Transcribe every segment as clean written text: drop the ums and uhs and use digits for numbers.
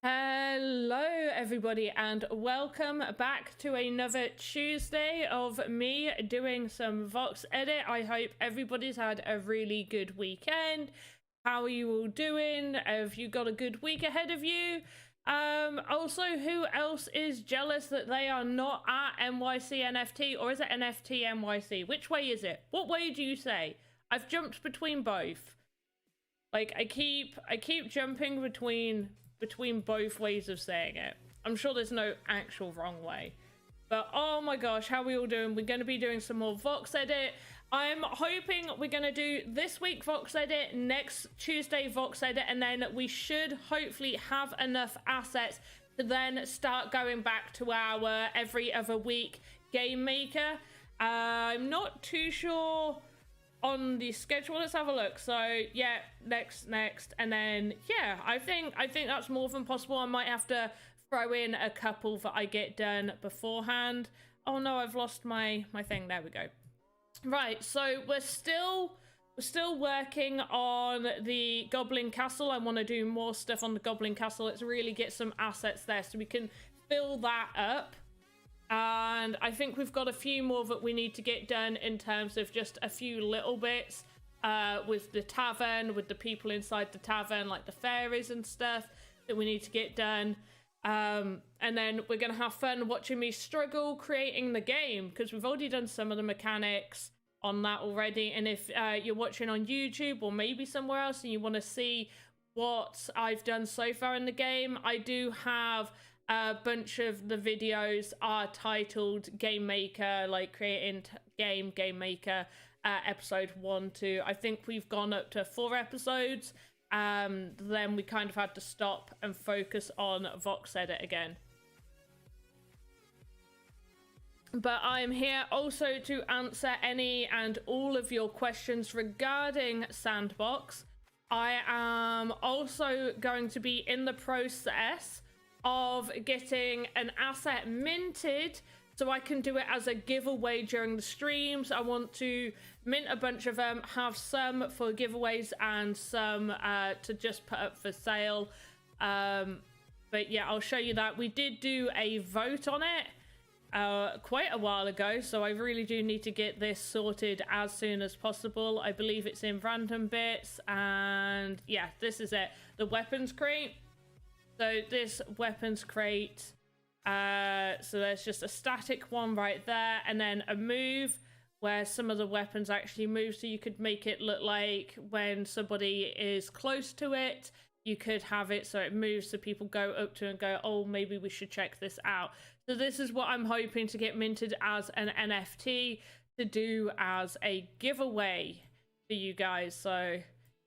Hello everybody and welcome back to another Tuesday of me doing some Voxedit. I hope everybody's had a really good weekend. How are you all doing? Have you got a good week ahead of you? Also, who else is jealous that they are not at NYC NFT, or is it NFT NYC? Which way is it? What way do you say? I've jumped between both. Like I keep jumping between both ways of saying it. I'm sure there's no actual wrong way. But oh my gosh, how are we all doing? We're going to be doing some more Voxedit. I'm hoping we're going to do this week Voxedit, next Tuesday Voxedit, and then we should hopefully have enough assets to then start going back to our every other week game maker. I'm not too sure on the schedule. Let's have a look. So yeah, next, and then yeah, I think that's more than possible. I might have to throw in a couple that I get done beforehand. Oh no, I've lost my thing. There we go. Right, so we're still working on the Goblin Castle. I want to do more stuff on the Goblin Castle. Let's really get some assets there so we can fill that up. And I think we've got a few more that we need to get done in terms of just a few little bits with the tavern, with the people inside the tavern, like the fairies and stuff that we need to get done. And then we're going to have fun watching me struggle creating the game, because we've already done some of the mechanics on that already. And if you're watching on YouTube or maybe somewhere else and you want to see what I've done so far in the game, I do have a bunch of the videos are titled Game Maker, like creating Game Maker episode 1 to, I think we've gone up to 4 episodes. Then we kind of had to stop and focus on Voxedit again. But I'm here also to answer any and all of your questions regarding Sandbox. I am also going to be in the process of getting an asset minted so I can do it as a giveaway during the streams. I want to mint a bunch of them, have some for giveaways and some to just put up for sale. But yeah, I'll show you that. We did do a vote on it quite a while ago, so I really do need to get this sorted as soon as possible. I believe it's in random bits, and yeah, this is it, the weapons crate. So this weapons crate, so there's just a static one right there, and then a move where some of the weapons actually move, so you could make it look like when somebody is close to it, you could have it so it moves, so people go up to it and go, oh, maybe we should check this out. So this is what I'm hoping to get minted as an NFT to do as a giveaway for you guys. So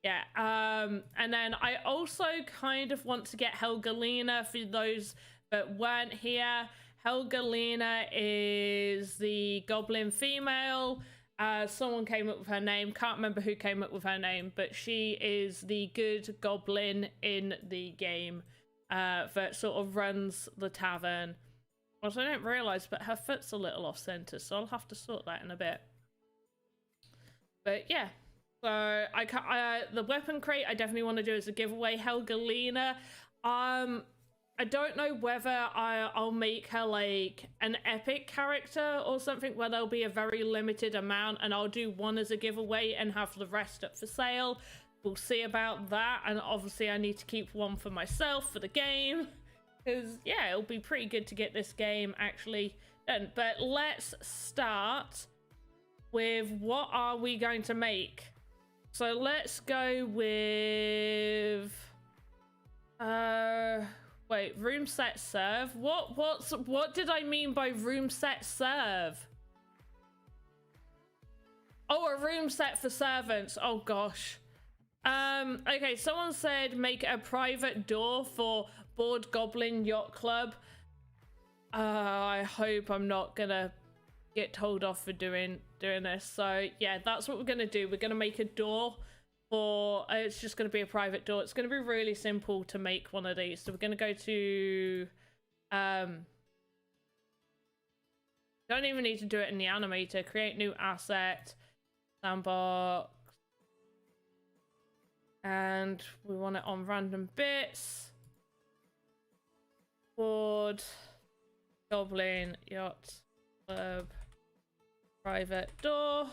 yeah, and then I also kind of want to get Helgalina for those that weren't here. Helgalina is the Goblin female. Someone came up with her name. Can't remember who came up with her name, but she is the good goblin in the game that sort of runs the tavern. Also, I didn't realise, but her foot's a little off centre, so I'll have to sort that in a bit. But yeah. So the weapon crate I definitely want to do as a giveaway. Helgalina, I don't know whether I'll make her like an epic character or something where there'll be a very limited amount and I'll do one as a giveaway and have the rest up for sale. We'll see about that, and obviously I need to keep one for myself for the game, because yeah, it'll be pretty good to get this game actually done. But let's start with what are we going to make? So let's go with wait, room set serve. What did I mean by room set serve? Oh, a room set for servants. Oh gosh. Okay, someone said make a private door for Board Goblin Yacht Club. I hope I'm not gonna get told off for doing this. So yeah, that's what we're gonna do. We're gonna make a door for it's just gonna be a private door. It's gonna be really simple to make one of these. So we're gonna go to don't even need to do it in the animator. Create new asset, Sandbox, and we want it on random bits. Board Goblin Yacht Club private door.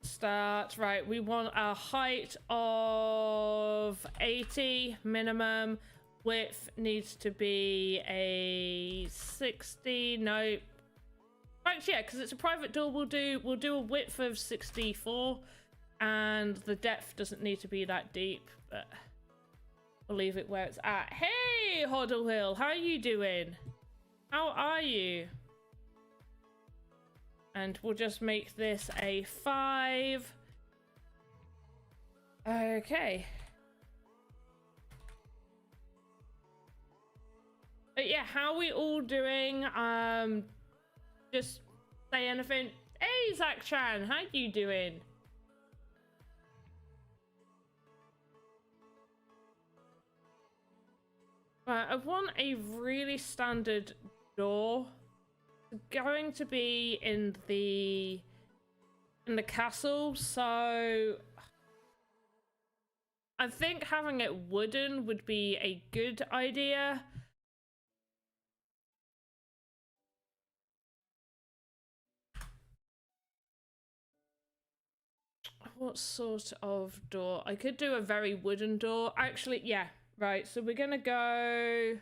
Start. Right, we want a height of 80 minimum. Width needs to be a 60. Nope. Actually, yeah, because it's a private door, we'll do a width of 64, and the depth doesn't need to be that deep, but we'll leave it where it's at. Hey, Hoddle Hill, how are you doing? How are you? And we'll just make this a 5. Okay. But yeah, how are we all doing? Just say anything. Hey, Zach Chan, how you doing? Right, I want a really standard door. It's going to be in the castle, so I think having it wooden would be a good idea. What sort of door? I could do a very wooden door. Actually, yeah, right. So we're gonna go.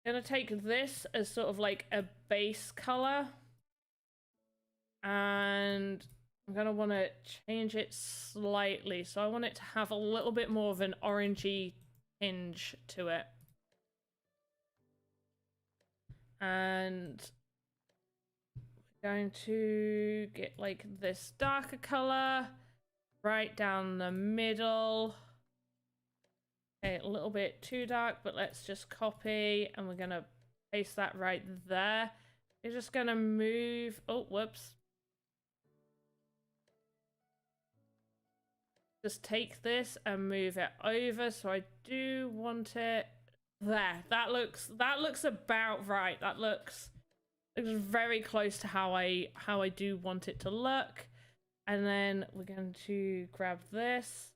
Gonna take this as sort of like a base color, and I'm gonna want to change it slightly. So I want it to have a little bit more of an orangey tinge to it. And we're going to get like this darker color right down the middle. Okay, a little bit too dark, but let's just copy, and we're gonna paste that right there. We're just gonna move, oh, whoops. Just take this and move it over. So I do want it there. That looks about right. That looks very close to how I do want it to look. And then we're going to grab this,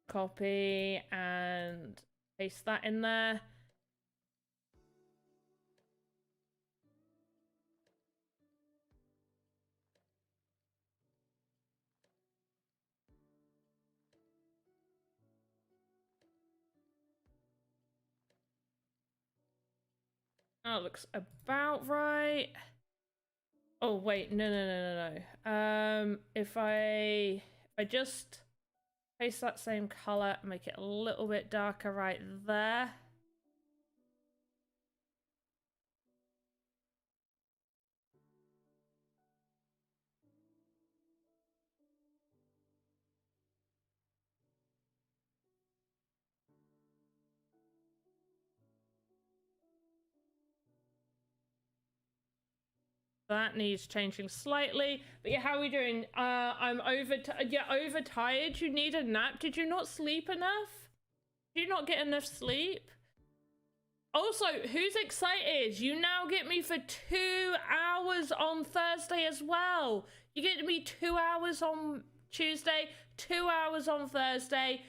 copy, and paste that in there. Oh, it looks about right. Oh wait, no. If I just paste that same color and make it a little bit darker right there. That needs changing slightly. But yeah, how are we doing? I'm overtired. You need a nap. Did you not sleep enough? Did you not get enough sleep? Also, who's excited? You now get me for 2 hours on Thursday as well. You get me 2 hours on Tuesday, 2 hours on Thursday.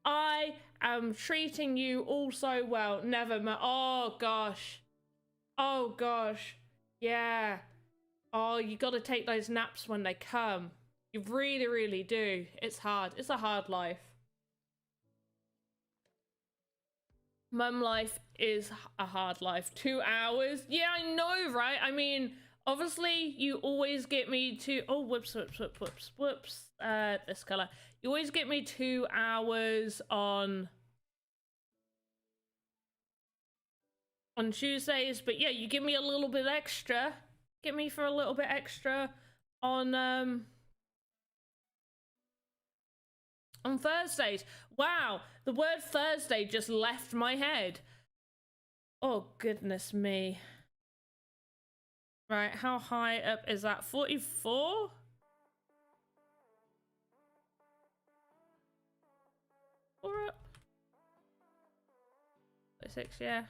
I am treating you all so well. Never mind. Oh gosh. Oh gosh. Yeah. Oh, you got to take those naps when they come. You really, really do. It's hard. It's a hard life. Mum life is a hard life. 2 hours? Yeah, I know, right? I mean, obviously, you always get me to... Oh, whoops. This color. You always get me 2 hours on Tuesdays, but yeah, you give me a little bit extra. Get me for a little bit extra on Thursdays. Wow, the word Thursday just left my head. Oh, goodness me. Right, how high up is that? 44? Or up? 46, yeah.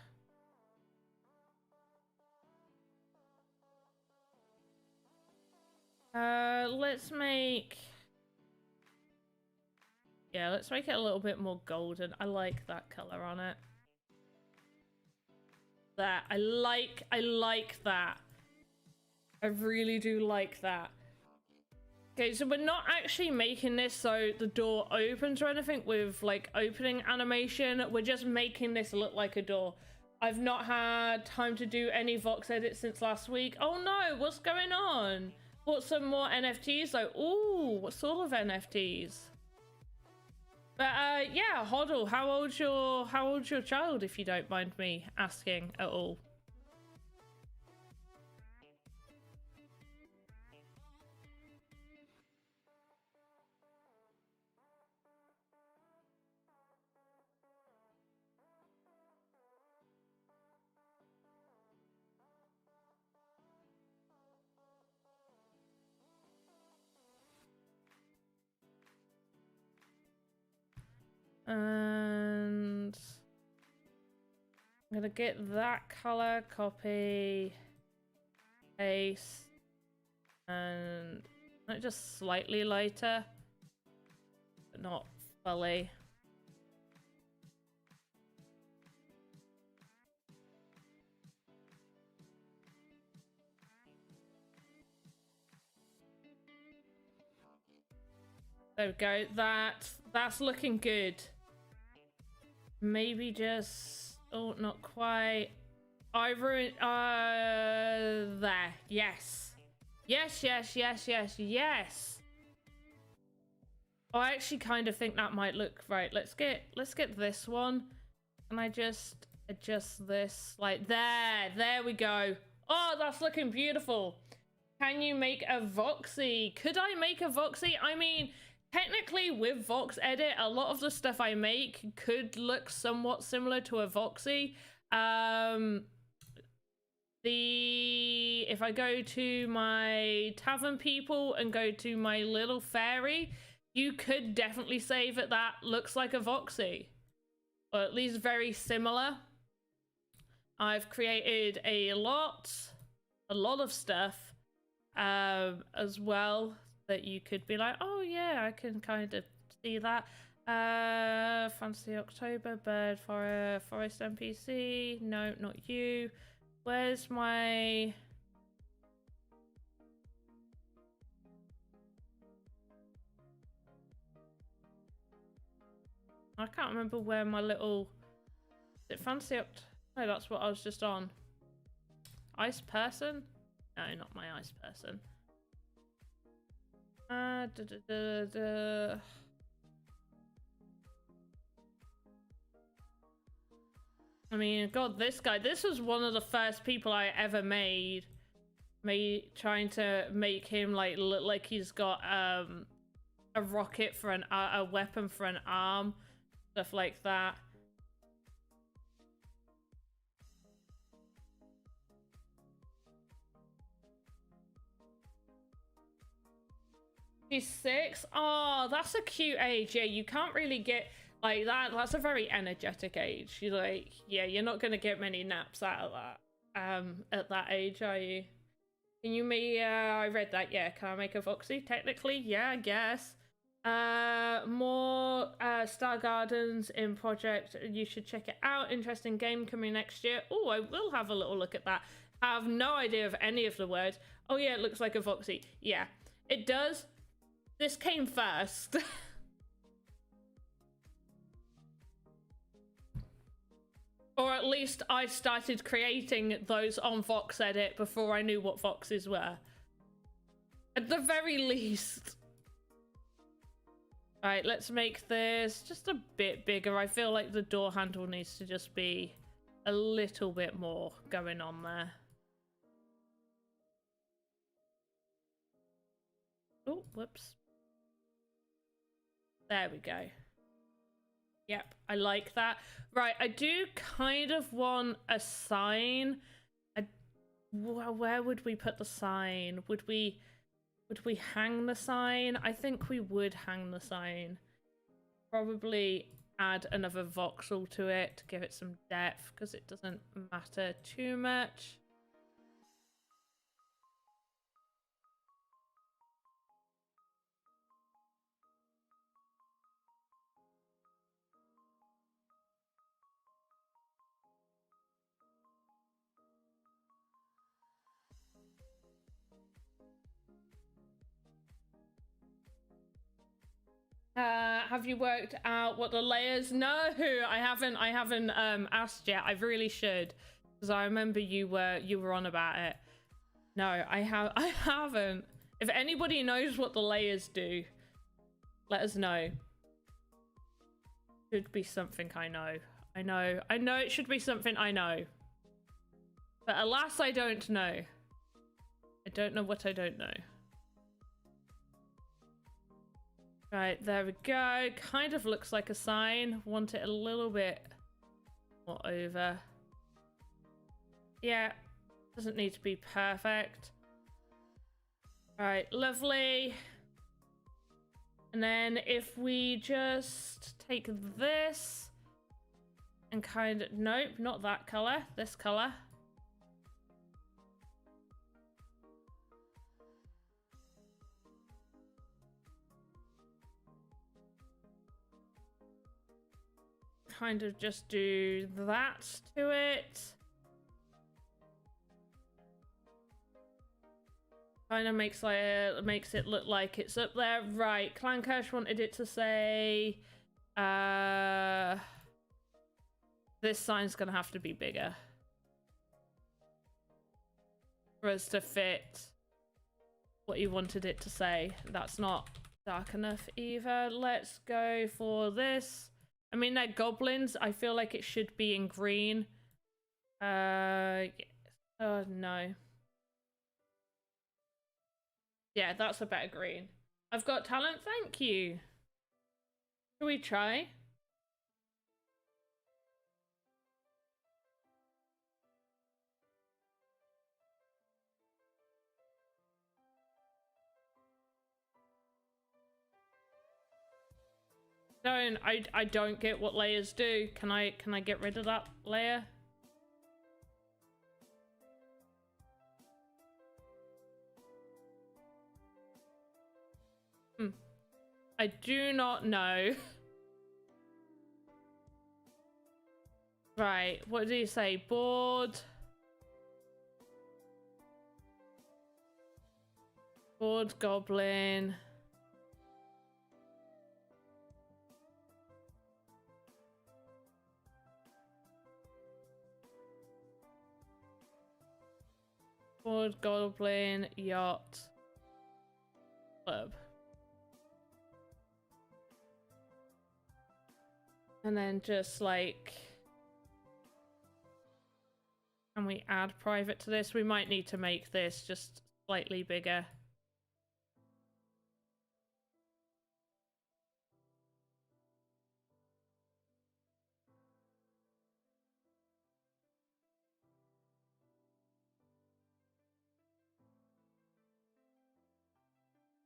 Let's make... Yeah, let's make it a little bit more golden. I like that color on it. That, I like that. I really do like that. Okay, so we're not actually making this so the door opens or anything with like opening animation. We're just making this look like a door. I've not had time to do any Vox edits since last week. Oh no, what's going on? Bought some more NFTs though. Ooh, what sort of NFTs? But yeah, Hoddle, how old's your child, if you don't mind me asking at all? And I'm gonna get that color, copy, paste, and just slightly lighter, but not fully. There we go. That's looking good. Maybe just... Oh, not quite. There. Yes. Yes. Oh, I actually kind of think that might look right. Let's get this one. Can I just adjust this? Like there we go. Oh, that's looking beautiful. Can you make a Voxy? Could I make a Voxy? I mean, technically with Voxedit, a lot of the stuff I make could look somewhat similar to a Voxy. If I go to my tavern people and go to my little fairy, you could definitely say that looks like a Voxy, or at least very similar. I've created a lot of stuff as well that you could be like, oh yeah, I can kind of see that. Fantasy October, Bird, Forest NPC. No, not you. Where's my... I can't remember where my little... Is it Fantasy October? No, that's what I was just on. Ice person? No, not my ice person. I mean, God, this guy, this was one of the first people I ever made. Me trying to make him like look like he's got a rocket for a weapon for an arm, stuff like that. She's 6. Oh, that's a cute age. Yeah, you can't really get like that. That's a very energetic age. You're like, yeah, you're not gonna get many naps out of that at that age, are you? Can you I read that. Yeah, can I make a Voxy? Technically, yeah, I guess. More Star Gardens in project. You should check it out. Interesting game coming next year. Oh, I will have a little look at that. I have no idea of any of the words. Oh yeah, it looks like a Voxy. Yeah, it does. This came first. Or at least I started creating those on Voxedit before I knew what Voxes were. At the very least. Alright, let's make this just a bit bigger. I feel like the door handle needs to just be a little bit more going on there. Oh, whoops. There we go. Yep, I like that. Right, I do kind of want a sign. Where would we put the sign? Would we hang the sign? I think we would hang the sign. Probably add another voxel to it to give it some depth because it doesn't matter too much. Have you worked out what the layers? No, I haven't asked yet. I really should, because I remember you were on about it. No, I haven't. If anybody knows what the layers do, let us know. Should be something I know. I know it should be something I know. But alas, I don't know. I don't know what I don't know. Right, there we go. Kind of looks like a sign. Want it a little bit more over. Yeah, doesn't need to be perfect. Right, lovely. And then if we just take this and kind of, nope, not that color, this color. Kind of just do that to it. Kind of makes it look like it's up there. Right, Clancash wanted it to say this sign's gonna have to be bigger for us to fit what you wanted it to say. That's not dark enough either. Let's go for this. I mean, they're goblins. I feel like it should be in green. Oh, no. Yeah, that's a better green. I've got talent, thank you. Shall we try? I don't get what layers do. Can I get rid of that layer? I do not know. Right, what did he say? Board goblin. Board goblin yacht club. And then just like, can we add private to this? We might need to make this just slightly bigger.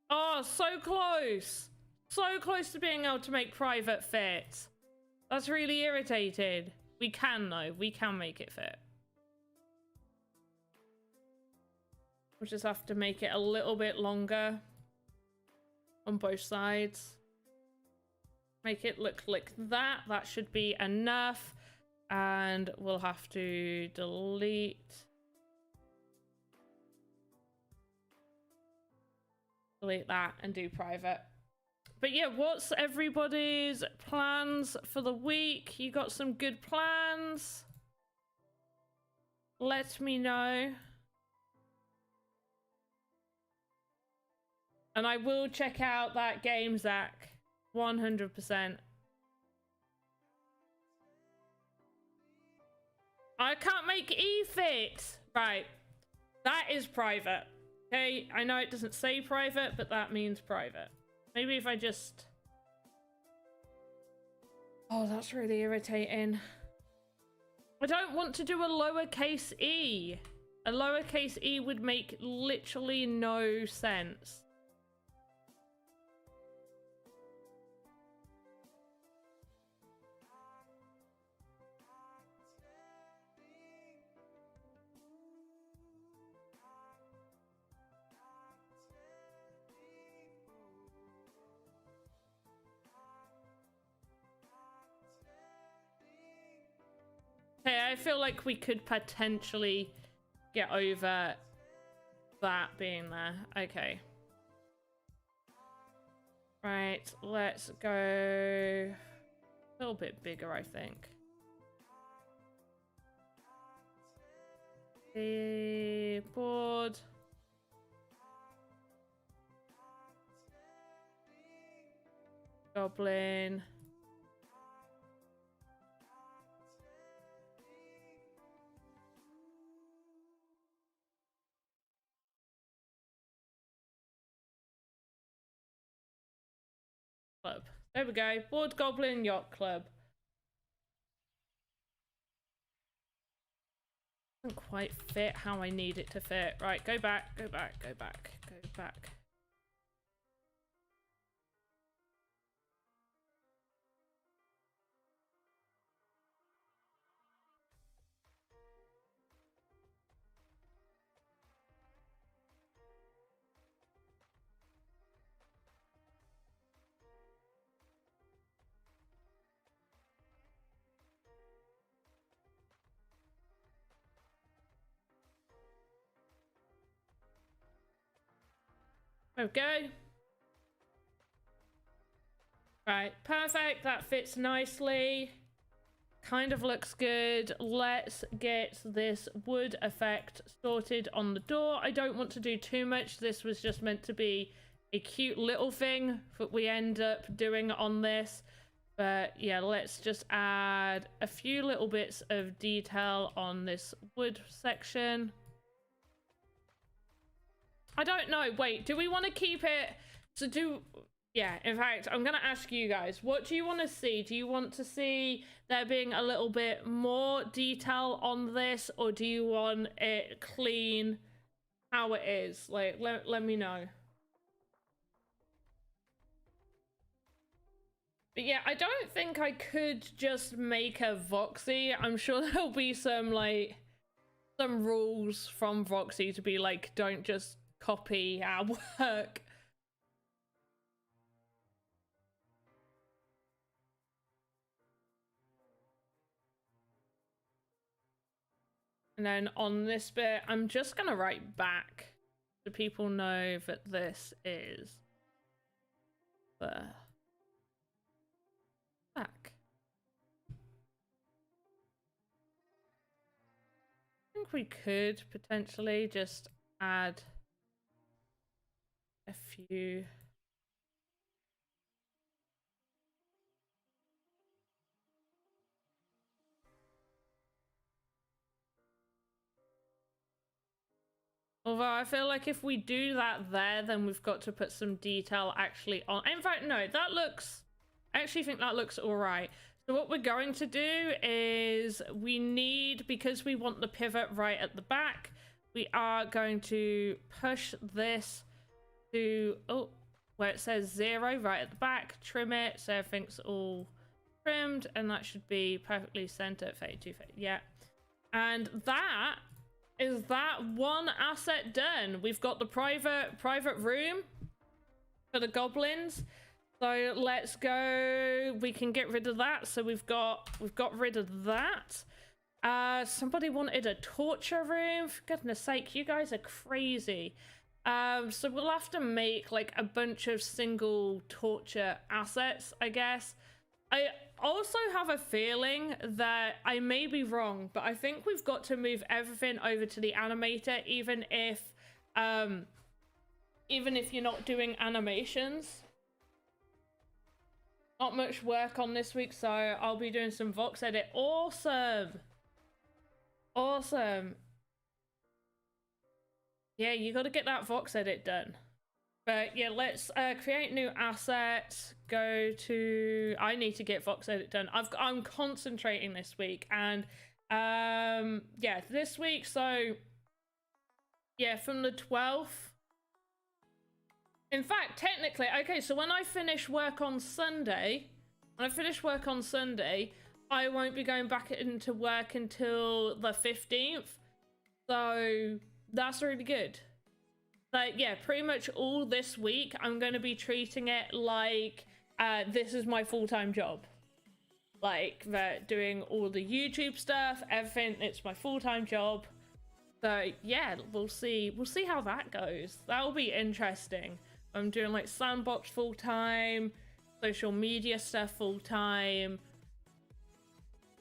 Oh, so close. So close to being able to make private fit. That's really irritated. We can though. We can make it fit. We'll just have to make it a little bit longer on both sides. Make it look like that. That should be enough. And we'll have to delete that and do private. But yeah, what's everybody's plans for the week? You got some good plans? let me know. And I will check out that game, Zach. 100%. I can't make E-fit. Right. That is private. Okay, I know it doesn't say private, but that means private. Maybe if I just... Oh, that's really irritating. I don't want to do a lowercase e. A lowercase e would make literally no sense. Okay, I feel like we could potentially get over that being there. Okay. Right, let's go a little bit bigger, I think. The board. Goblin. Club. There we go. Board Goblin Yacht Club. Doesn't quite fit how I need it to fit. Right, go back, go back, go back, go back. Okay. Right, perfect. That fits nicely. Kind of looks good. Let's get this wood effect sorted on the door. I don't want to do too much. This was just meant to be a cute little thing that we end up doing on this. But yeah, let's just add a few little bits of detail on this wood section. I don't know. Wait, do we want to keep it? So yeah, in fact, I'm going to ask you guys, what do you want to see? Do you want to see there being a little bit more detail on this, or do you want it clean how it is? Like, let me know. But yeah, I don't think I could just make a Voxy. I'm sure there'll be some, like, some rules from Voxy to be like, don't just copy our work. And then on this bit, I'm just gonna write back so people know that this is the back. I think we could potentially just add a few. Although I feel like if we do that there, then we've got to put some detail actually on. In fact, no, that looks... I actually think that looks all right. So what we're going to do is we need, because we want the pivot right at the back, we are going to push this to, oh, where it says 0 right at the back, trim it so everything's all trimmed, and that should be perfectly centered. Yeah. And that is that one asset done. We've got the private room for the goblins. So let's go. We can get rid of that. So we've got rid of that. Somebody wanted a torture room. For goodness sake, you guys are crazy. So we'll have to make like a bunch of single torture assets, I guess. also have a feeling that I may be wrong, but I think we've got to move everything over to the animator, even if you're not doing animations. Not much work on this week, so I'll be doing some Voxedit. Awesome. Awesome. Yeah, you got to get that Voxedit done. But yeah, let's create new assets. Go to... I need to get Voxedit done. I'm concentrating this week, and yeah, this week. So yeah, from the 12th. In fact, technically, okay, so when I finish work on Sunday, I won't be going back into work until the 15th. So that's really good. Like, yeah, pretty much all this week, I'm going to be treating it like this is my full-time job. Like, doing all the YouTube stuff, everything, it's my full-time job. So yeah, we'll see how that goes. That'll be interesting. I'm doing like Sandbox full-time, social media stuff full-time.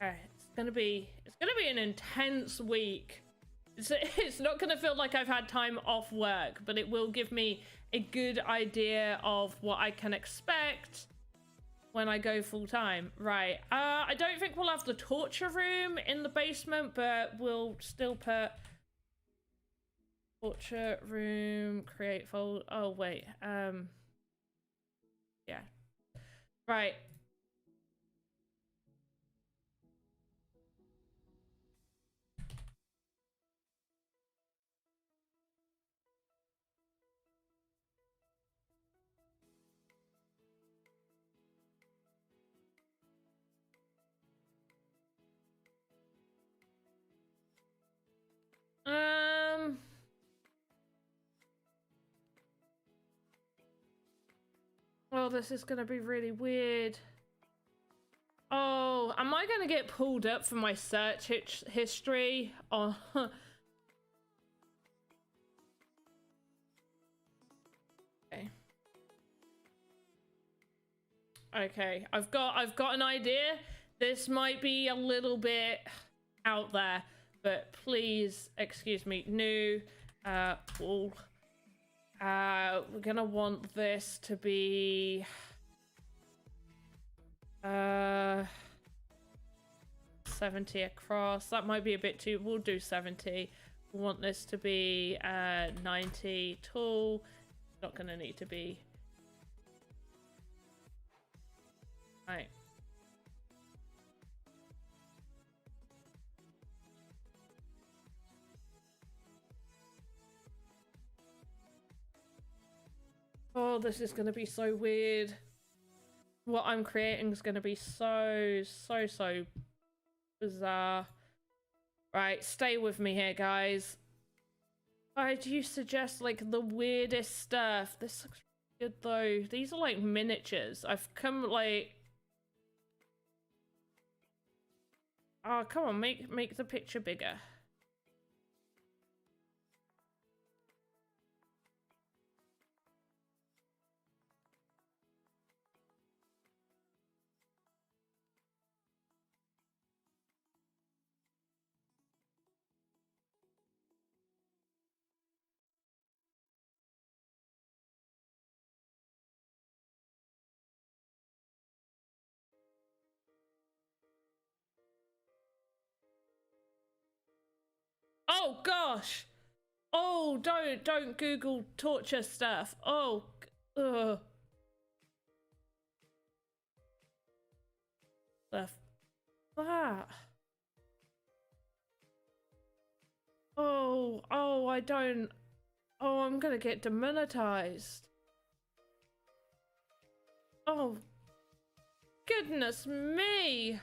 It's gonna be an intense week. It's not gonna feel like I've had time off work, but it will give me a good idea of what I can expect when I go full-time. Right, I don't think we'll have the torture room in the basement, but we'll still put torture room, create fold. Oh wait, yeah, right. Well, this is gonna be really weird. Oh, am I gonna get pulled up for my search history? Oh. Okay. Okay, I've got an idea. This might be a little bit out there, but please excuse me. New wall. We're gonna want this to be 70 across. That might be a bit too. We'll do 70. We want this to be 90 tall. Not gonna need to be. Right. Oh, this is gonna be so weird. What I'm creating is gonna be so bizarre. Right, stay with me here, guys. Why do you suggest like the weirdest stuff? This looks good though. These are like miniatures. I've come like... Oh, come on, make the picture bigger. Oh gosh! Oh, don't Google torture stuff. Oh, ugh. The that. Oh, I don't. Oh, I'm gonna get demonetized. Oh, goodness me.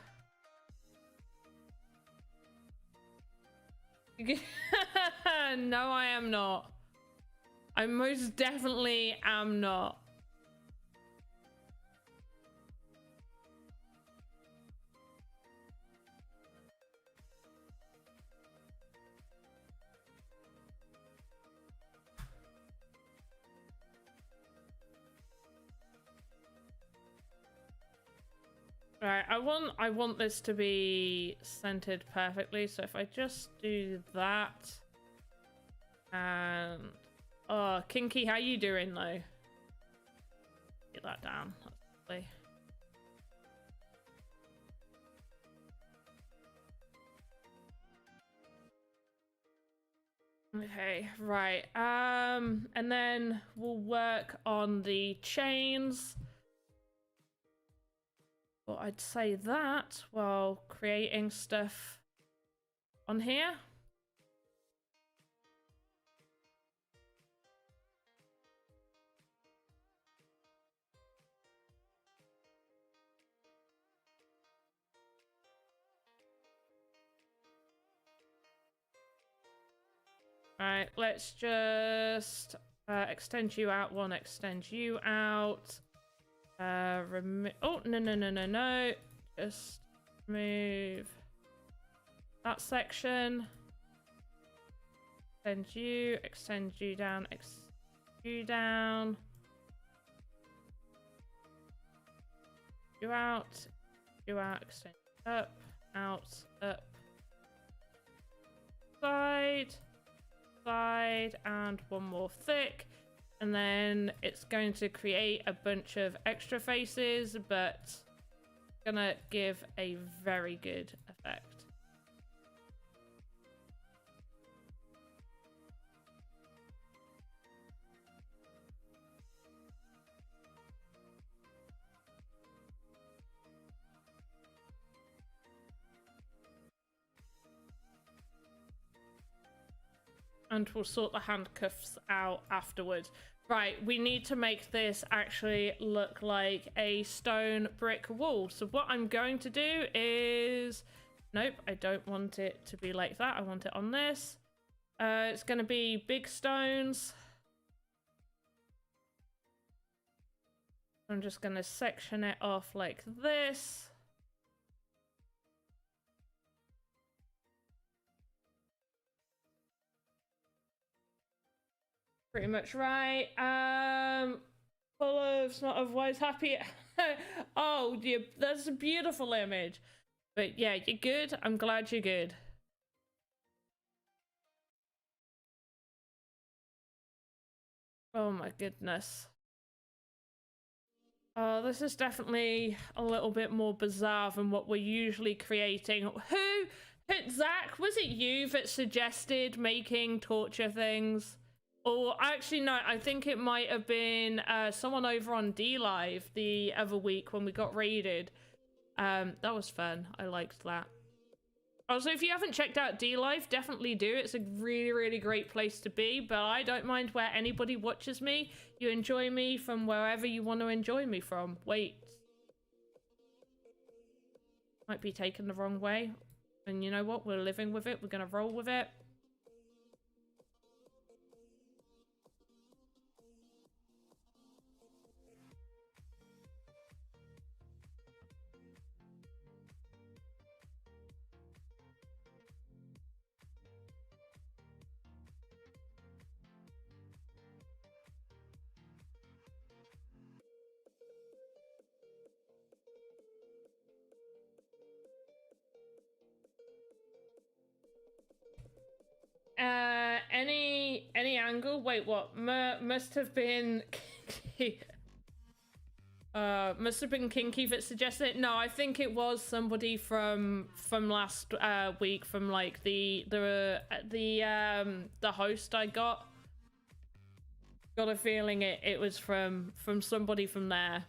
No, I am not. I most definitely am not. Right, I want this to be centered perfectly, so if I just do that, and oh, Kinky, how you doing though? Get that down. That's lovely. Okay, right. And then we'll work on the chains. Well, I'd say that while creating stuff on here. Alright, let's just extend you out one, extend you out. Oh, no. Just move that section. Extend you down, you down. You out, extend up, out, up. Side, and one more thick. And then it's going to create a bunch of extra faces, but gonna give a very good effect. And we'll sort the handcuffs out afterwards. Right, we need to make this actually look like a stone brick wall. So what I'm going to do is... Nope, I don't want it to be like that. I want it on this. It's going to be big stones. I'm just going to section it off like this. Pretty much right. Full of not otherwise happy. Oh, that's a beautiful image. But yeah, you're good. I'm glad you're good. Oh my goodness. Oh, this is definitely a little bit more bizarre than what we're usually creating. Zach, was it you that suggested making torture things? Or actually, no, I think it might have been someone over on D-Live the other week when we got raided. That was fun. I liked that. Also, if you haven't checked out D-Live, definitely do. It's a really, really great place to be, but I don't mind where anybody watches me. You enjoy me from wherever you want to enjoy me from. Wait. Might be taken the wrong way. And you know what? We're living with it. We're going to roll with it. Any angle? Wait, what? Must have been must have been Kinky that suggested it. No, I think it was somebody from last week, from like the host I got. Got a feeling it was from somebody from there.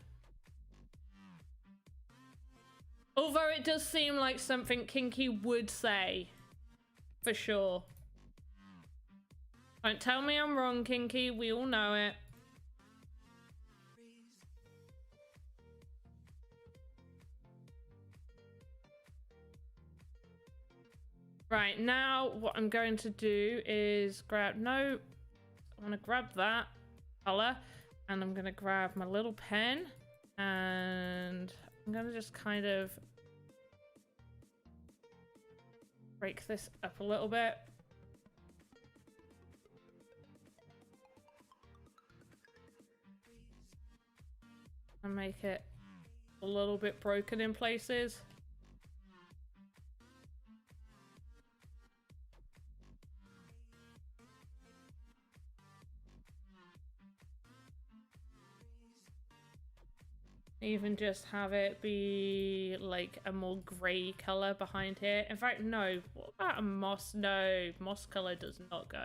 Although it does seem like something Kinky would say, for sure. Don't tell me I'm wrong, Kinky. We all know it. Right, now what I'm going to do is grab... No, I want to grab that color. And I'm going to grab my little pen. And I'm going to just kind of break this up a little bit. And make it a little bit broken in places. Even just have it be like a more grey color behind here. In fact, no. What about a moss? No, moss color does not go.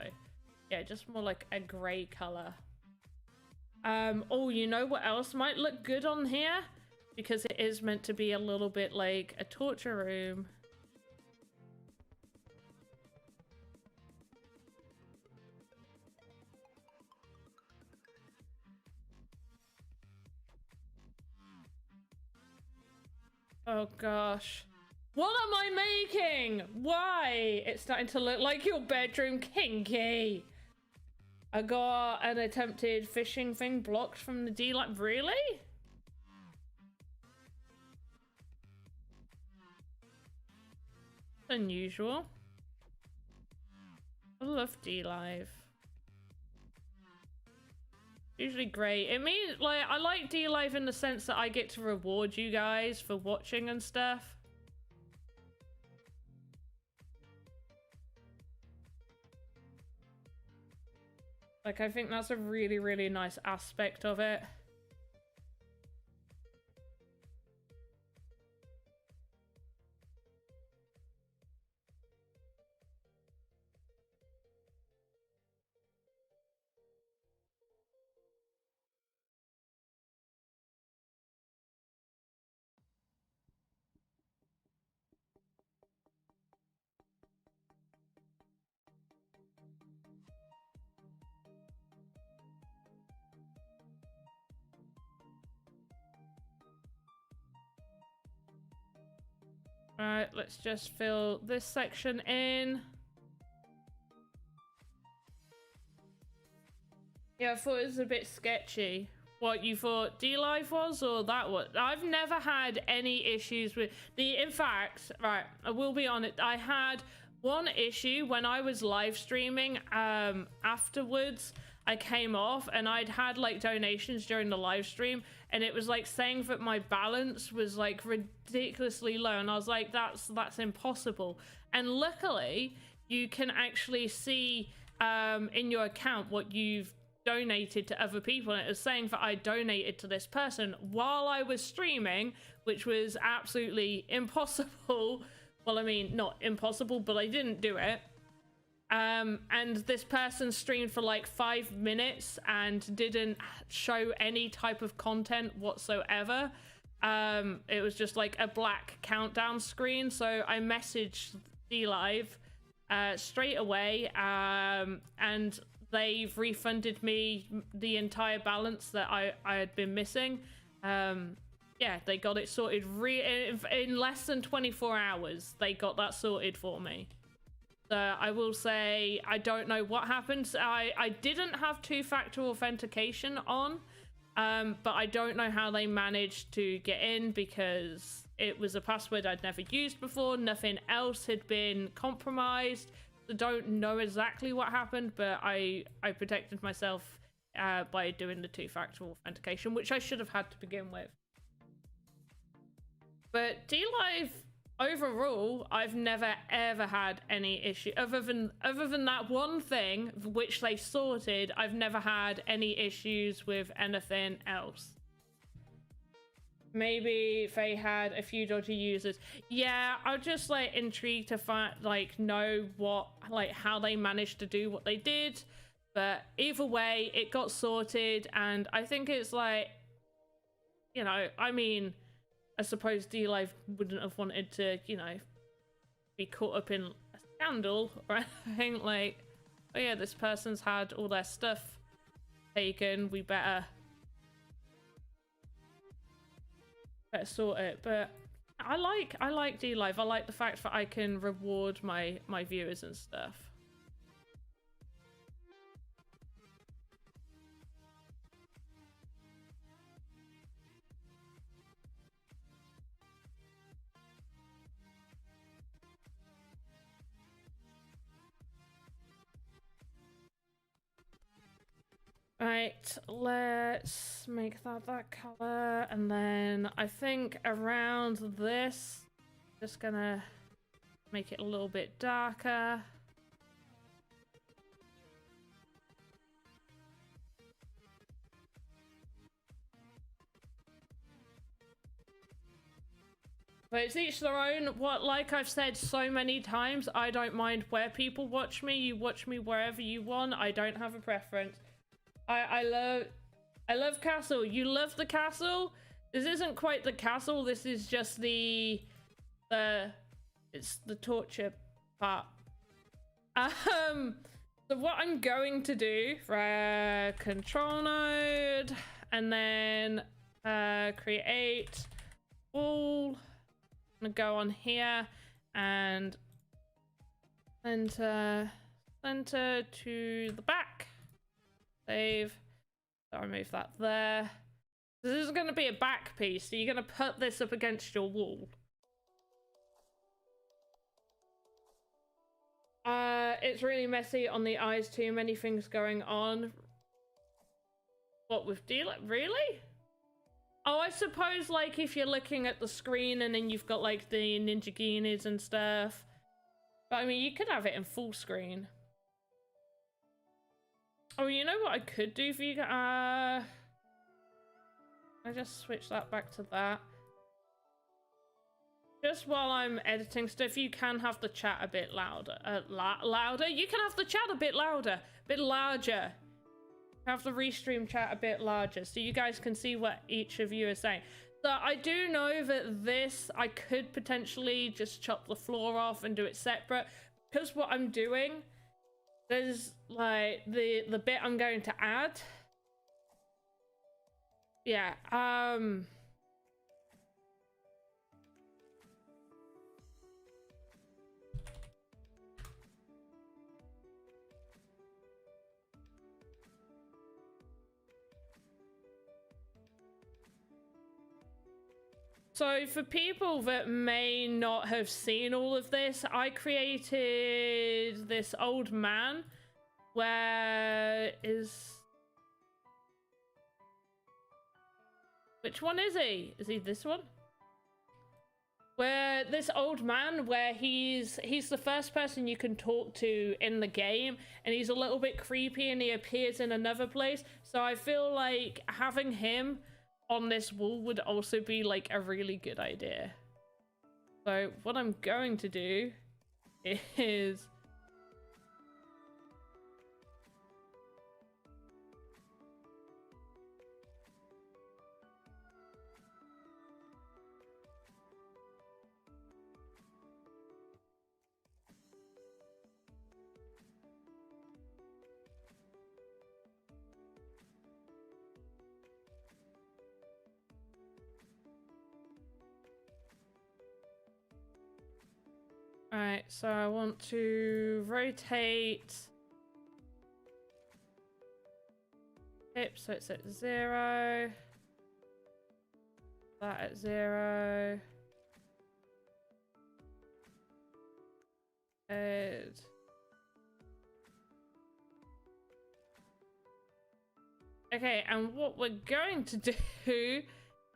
Yeah, just more like a grey color. Oh, you know what else might look good on here? Because it is meant to be a little bit like a torture room. Oh gosh. What am I making? Why? It's starting to look like your bedroom, kinky. I got an attempted phishing thing blocked from the D-Lab. Really? Unusual. I love D-Live. Usually great. It means, like, I like D-Live in the sense that I get to reward you guys for watching and stuff. Like, I think that's a really, really nice aspect of it. Alright, let's just fill this section in. Yeah, I thought it was a bit sketchy. What, you thought D-Live was, or that was? I've never had any issues with the, in fact, right, I will be honest, I had one issue when I was live streaming. Afterwards, I came off and I'd had like donations during the live stream, and it was like saying that my balance was like ridiculously low, and I was like, that's impossible. And luckily you can actually see in your account what you've donated to other people, and it was saying that I donated to this person while I was streaming, which was absolutely impossible. Well, I mean, not impossible, but I didn't do it. And this person streamed for like 5 minutes and didn't show any type of content whatsoever. It was just like a black countdown screen. So I messaged D-Live straight away, and they've refunded me the entire balance that I had been missing. Yeah, they got it sorted in less than 24 hours. They got that sorted for me. So I will say, I don't know what happened. I didn't have two-factor authentication on, but I don't know how they managed to get in, because it was a password I'd never used before. Nothing else had been compromised. I don't know exactly what happened, but I protected myself by doing the two-factor authentication, which I should have had to begin with. But D-Live, overall, I've never ever had any issue other than that one thing which they sorted. I've never had any issues with anything else. Maybe they had a few dodgy users. Yeah, I'm just like intrigued to find, like, know what, like, how they managed to do what they did. But either way, it got sorted, and I think it's like, you know, I mean, I suppose D-Live wouldn't have wanted to, you know, be caught up in a scandal or anything. Like, oh yeah, this person's had all their stuff taken, we better sort it. But I like D-Live. I like the fact that I can reward my viewers and stuff. Right, let's make that color, and then I think around this, just gonna make it a little bit darker. But it's each their own. What, like I've said so many times, I don't mind where people watch me. You watch me wherever you want. I don't have a preference. I love castle. You love the castle. This isn't quite the castle. This is just it's the torture part. So what I'm going to do, control node, and then create wall. I'm gonna go on here and center to the back. Save. So I move that there. This is going to be a back piece, so you're going to put this up against your wall. It's really messy on the eyes, too many things going on. What with really? Oh, I suppose like if you're looking at the screen and then you've got like the ninjaginis and stuff. But I mean, you could have it in full screen. Oh, you know what I could do for you? I just switch that back to that. Just while I'm editing stuff, you can have the chat a bit louder. Louder? You can have the chat a bit louder, a bit larger. Have the restream chat a bit larger so you guys can see what each of you is saying. So I do know that this, I could potentially just chop the floor off and do it separate, because what I'm doing, there's like the bit I'm going to add. Yeah, so for people that may not have seen all of this, I created this old man. Where is... Which one is he? Is he this one? Where this old man, where he's the first person you can talk to in the game, and he's a little bit creepy and he appears in another place. So I feel like having him on this wall would also be like a really good idea. So what I'm going to do is... Alright, so I want to rotate hip so it's at 0. That at 0. And okay, and what we're going to do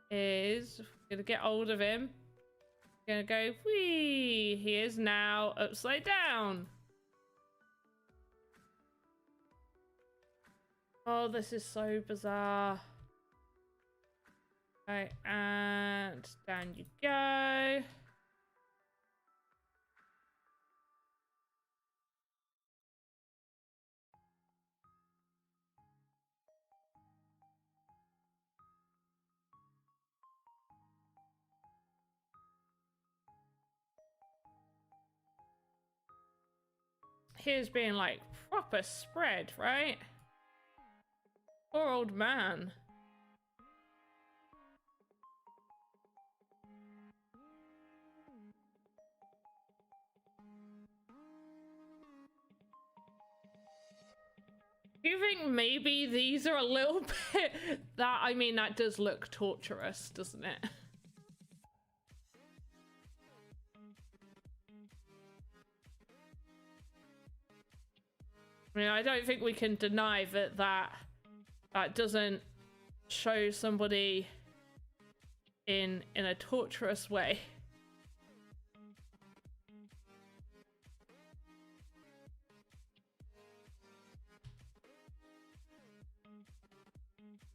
is we're gonna get hold of him. Gonna go, whee! He is now upside down. Oh, this is so bizarre. Okay, and down you go. Here's being like proper spread, right? Poor old man. Do you think maybe these are a little bit... That, I mean, that does look torturous, doesn't it? I mean, I don't think we can deny that that doesn't show somebody in a torturous way.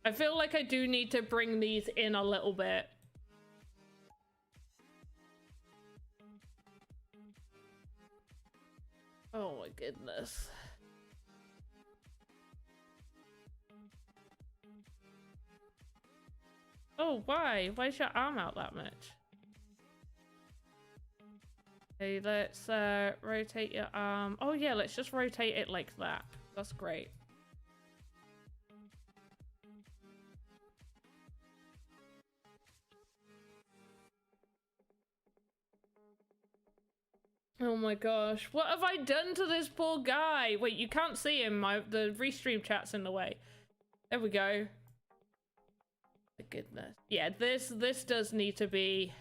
I feel like I do need to bring these in a little bit. Oh my goodness. Oh, why? Why is your arm out that much? Okay, let's rotate your arm. Oh yeah, let's just rotate it like that. That's great. Oh my gosh, what have I done to this poor guy? Wait, you can't see him. The restream chat's in the way. There we go. My goodness. Yeah, this does need to be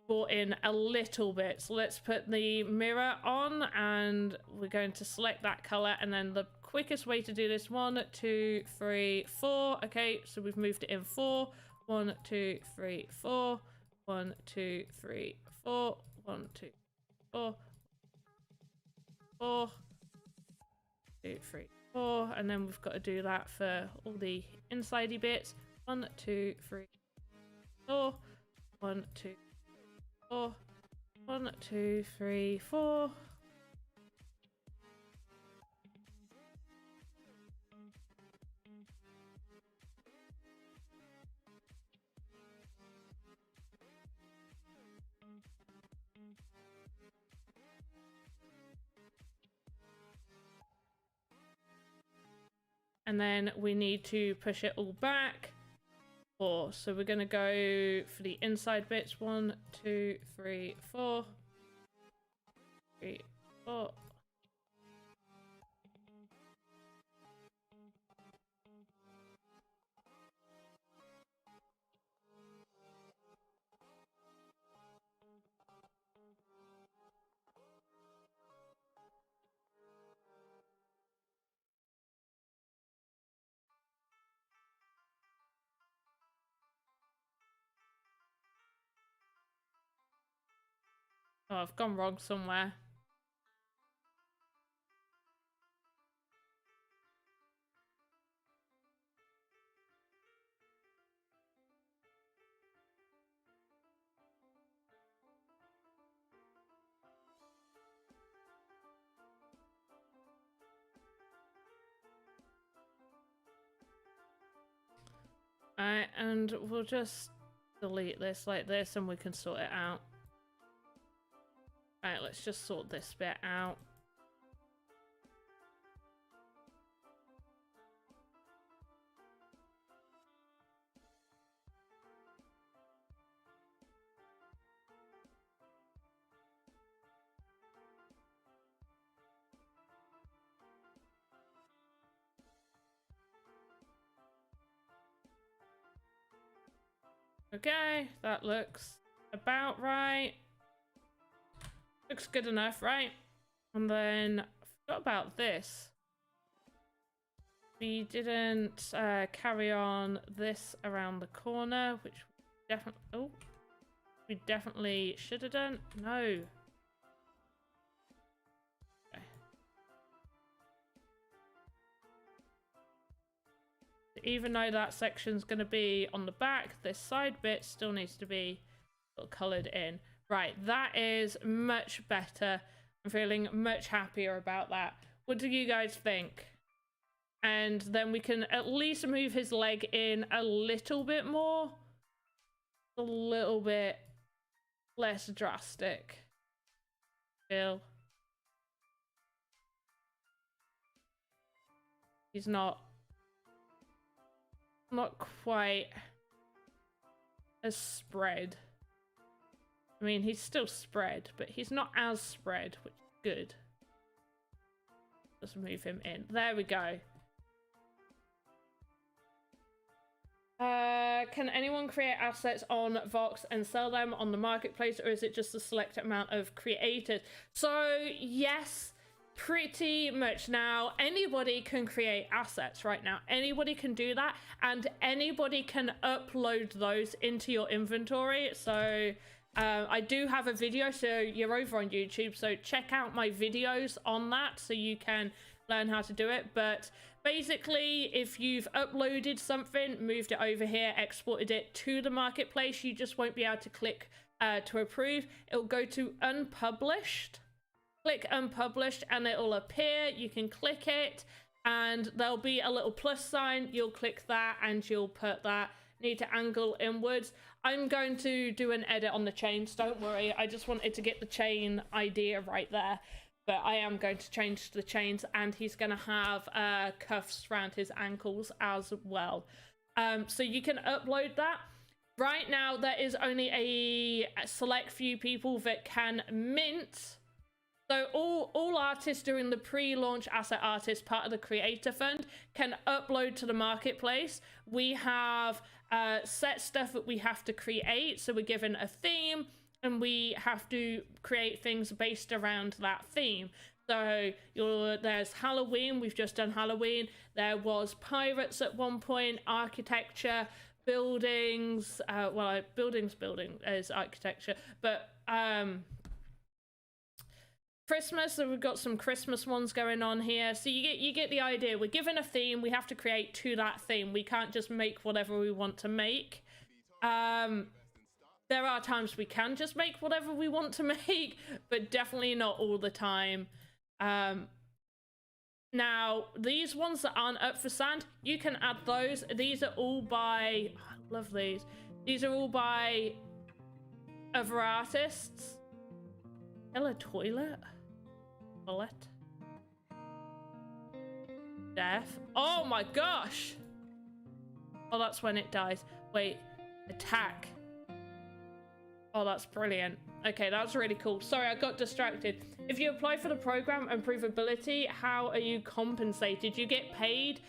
brought in a little bit. So let's put the mirror on and we're going to select that color, and then the quickest way to do this, 1, 2, 3, 4. Okay, so we've moved it in 4. 1, 2, 3, 4. 1, 2, 3, 4. 1, 2, 4. 4. 2, 3, 4. And then we've got to do that for all the insidey bits. 1, 2, 3, 4. 1, 2, 4. 1, 2, 3, 4. And then we need to push it all back. 4. So we're going to go for the inside bits. 1, 2, 3, 4. 3, 4. Oh, I've gone wrong somewhere. Alright, and we'll just delete this like this and we can sort it out. Alright, let's just sort this bit out. Okay, that looks about right. Looks good enough, right? And then I forgot about this. We didn't carry on this around the corner, which we definitely should have done. No. Okay. Even though that section's going to be on the back, this side bit still needs to be coloured in. Right, that is much better. I'm feeling much happier about that. What do you guys think? And then we can at least move his leg in a little bit more. A little bit less drastic. Feel. He's not quite as spread. I mean, he's still spread, but he's not as spread, which is good. Let's move him in. There we go. Can anyone create assets on Vox and sell them on the marketplace, or is it just a select amount of creators? So, yes, pretty much now anybody can create assets right now. Anybody can do that, and anybody can upload those into your inventory. So I do have a video, so you're over on YouTube, so check out my videos on that so you can learn how to do it. But basically, if you've uploaded something, moved it over here, exported it to the marketplace, you just won't be able to click to approve. It'll go to unpublished. Click unpublished and it'll appear. You can click it and there'll be a little plus sign. You'll click that and you'll put that. Need to angle inwards. I'm going to do an edit on the chains, don't worry. I just wanted to get the chain idea right there. But I am going to change the chains, and he's going to have cuffs around his ankles as well. So you can upload that. Right now, there is only a select few people that can mint. So all artists doing the pre-launch asset artist part of the creator fund can upload to the marketplace. We have set stuff that we have to create. So we're given a theme and we have to create things based around that theme. So there's Halloween. We've just done Halloween. There was pirates at one point, architecture, buildings. Well, building is architecture, but Christmas, so we've got some Christmas ones going on here. So you get the idea. We're given a theme, we have to create to that theme. We can't just make whatever we want to make. There are times we can just make whatever we want to make, but definitely not all the time. Now, these ones that aren't up for sand, you can add those. These are all by, oh, I love these. These are all by other artists. Hello, toilet. Toilet. Death. Oh my gosh. Oh, that's when it dies. Wait, attack. Oh, that's brilliant. Okay, that's really cool. Sorry, I got distracted. If you apply for the program and prove ability, how are you compensated? You get paid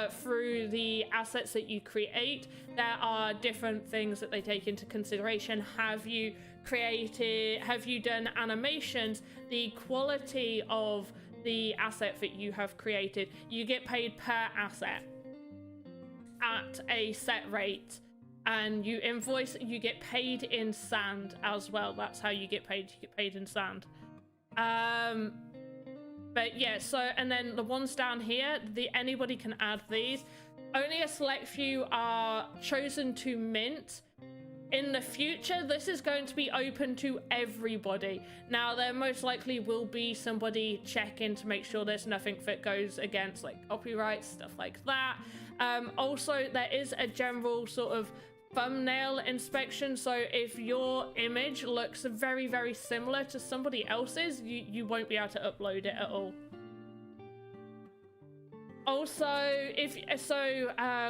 through the assets that you create. There are different things that they take into consideration. Have you created, have you done animations? The quality of the asset that you have created. You get paid per asset at a set rate. And you invoice, you get paid in sand as well. That's how you get paid. You get paid in sand. But yeah, so, and then the ones down here, anybody can add these. Only a select few are chosen to mint. In the future, this is going to be open to everybody. Now, there most likely will be somebody checking to make sure there's nothing that goes against like copyright, stuff like that. Also, there is a general sort of thumbnail inspection, so if your image looks very, very similar to somebody else's, you won't be able to upload it at all. Also,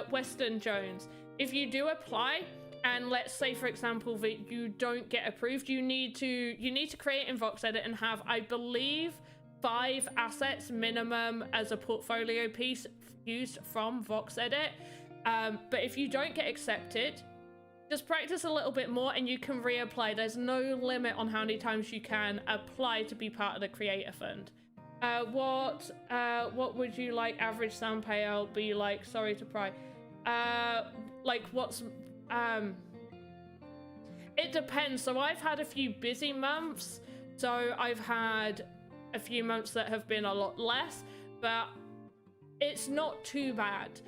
Western Jones, if you do apply, and let's say, for example, that you don't get approved, you need to create in Voxedit and have, I believe, 5 assets minimum as a portfolio piece used from Voxedit. But if you don't get accepted, just practice a little bit more and you can reapply. There's no limit on how many times you can apply to be part of the creator fund. What would you like average sound payout be like? Sorry to pry. Like what's it depends. So I've had a few busy months, so I've had a few months that have been a lot less, but it's not too bad.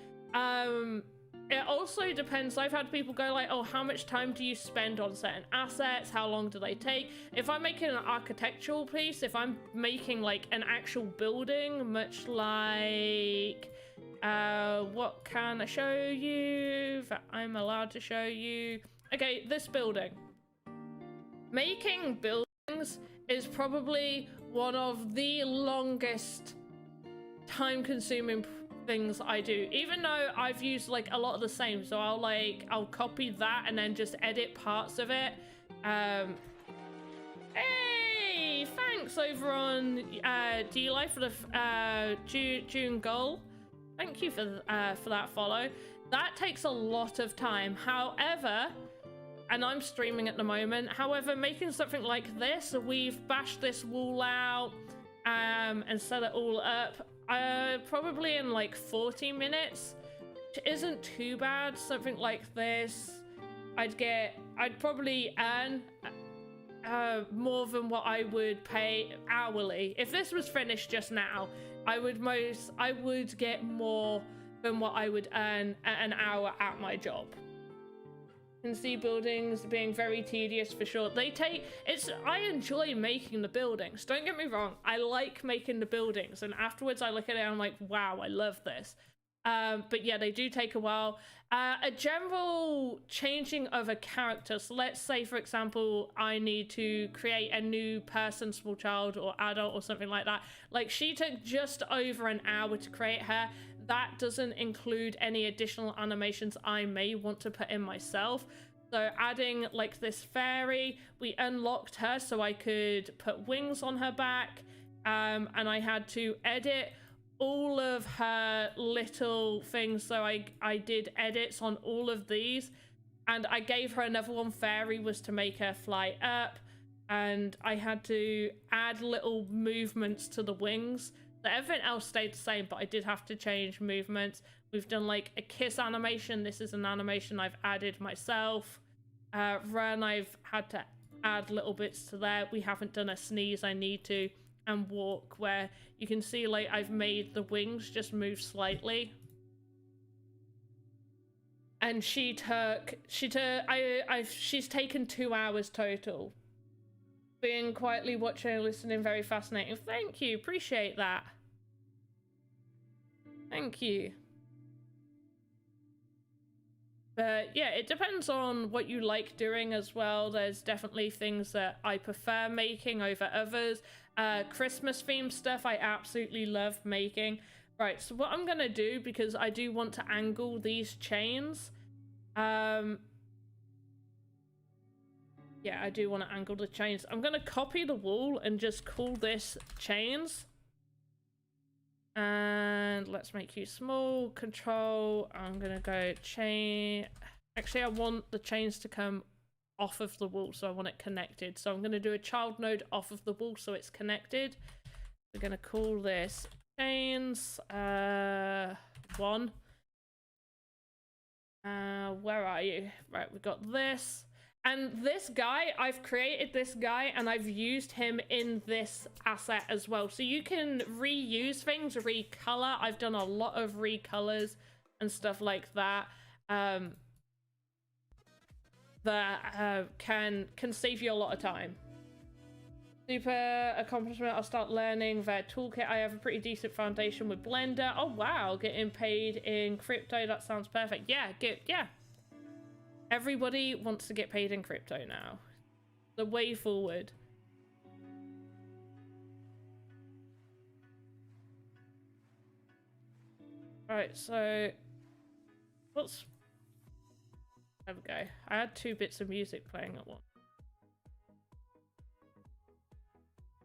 It also depends. I've had people go like, oh, how much time do you spend on certain assets? How long do they take? If I'm making an architectural piece, if I'm making like an actual building, much like, what can I show you that I'm allowed to show you? Okay, this building. Making buildings is probably one of the longest time-consuming things I do, even though I've used like a lot of the same. So I'll copy that and then just edit parts of it. Hey, thanks over on D-Life for the June goal. Thank you for that follow. That takes a lot of time. However, and I'm streaming at the moment. However, making something like this, we've bashed this wall out and set it all up probably in like 40 minutes, which isn't too bad. Something like this, I'd probably earn more than what I would pay hourly. If this was finished just now, I would get more than what I would earn an hour at my job. Can see buildings being very tedious for sure. I enjoy making the buildings, don't get me wrong. I like making the buildings, and afterwards I look at it and I'm like, wow, I love this. But yeah, they do take a while. A general changing of a character. So let's say, for example, I need to create a new person, small child or adult or something like that. Like, she took just over an hour to create her. That doesn't include any additional animations I may want to put in myself. So adding like this fairy, we unlocked her so I could put wings on her back. And I had to edit all of her little things. So I did edits on all of these, and I gave her another one. Fairy was to make her fly up, and I had to add little movements to the wings. So everything else stayed the same, but I did have to change movements. We've done like a kiss animation. This is an animation I've added myself. Run, I've had to add little bits to there. We haven't done a sneeze. I need to. And walk, where you can see like I've made the wings just move slightly. And she's taken 2 hours total. Being quietly watching and listening, very fascinating. Thank you, appreciate that. Thank you. But yeah, it depends on what you like doing as well. There's definitely things that I prefer making over others. Christmas themed stuff I absolutely love making. Right, so what I'm gonna do, because I do want to angle these chains, yeah, I do want to angle the chains. I'm gonna copy the wall and just call this chains. And let's make you small. Control, I'm gonna go chain. Actually, I want the chains to come off of the wall, so I want it connected. So I'm going to do a child node off of the wall so it's connected. We're going to call this chains 1. Where are you? Right, we got this. And this guy, I've created this guy and I've used him in this asset as well. So you can reuse things, recolor. I've done a lot of recolors and stuff like that. That can save you a lot of time. Super accomplishment. I'll start learning their toolkit. I have a pretty decent foundation with Blender. Oh wow, getting paid in crypto. That sounds perfect. Yeah, yeah. Everybody wants to get paid in crypto now. The way forward. Alright, so what's... There we go. I had 2 bits of music playing at once.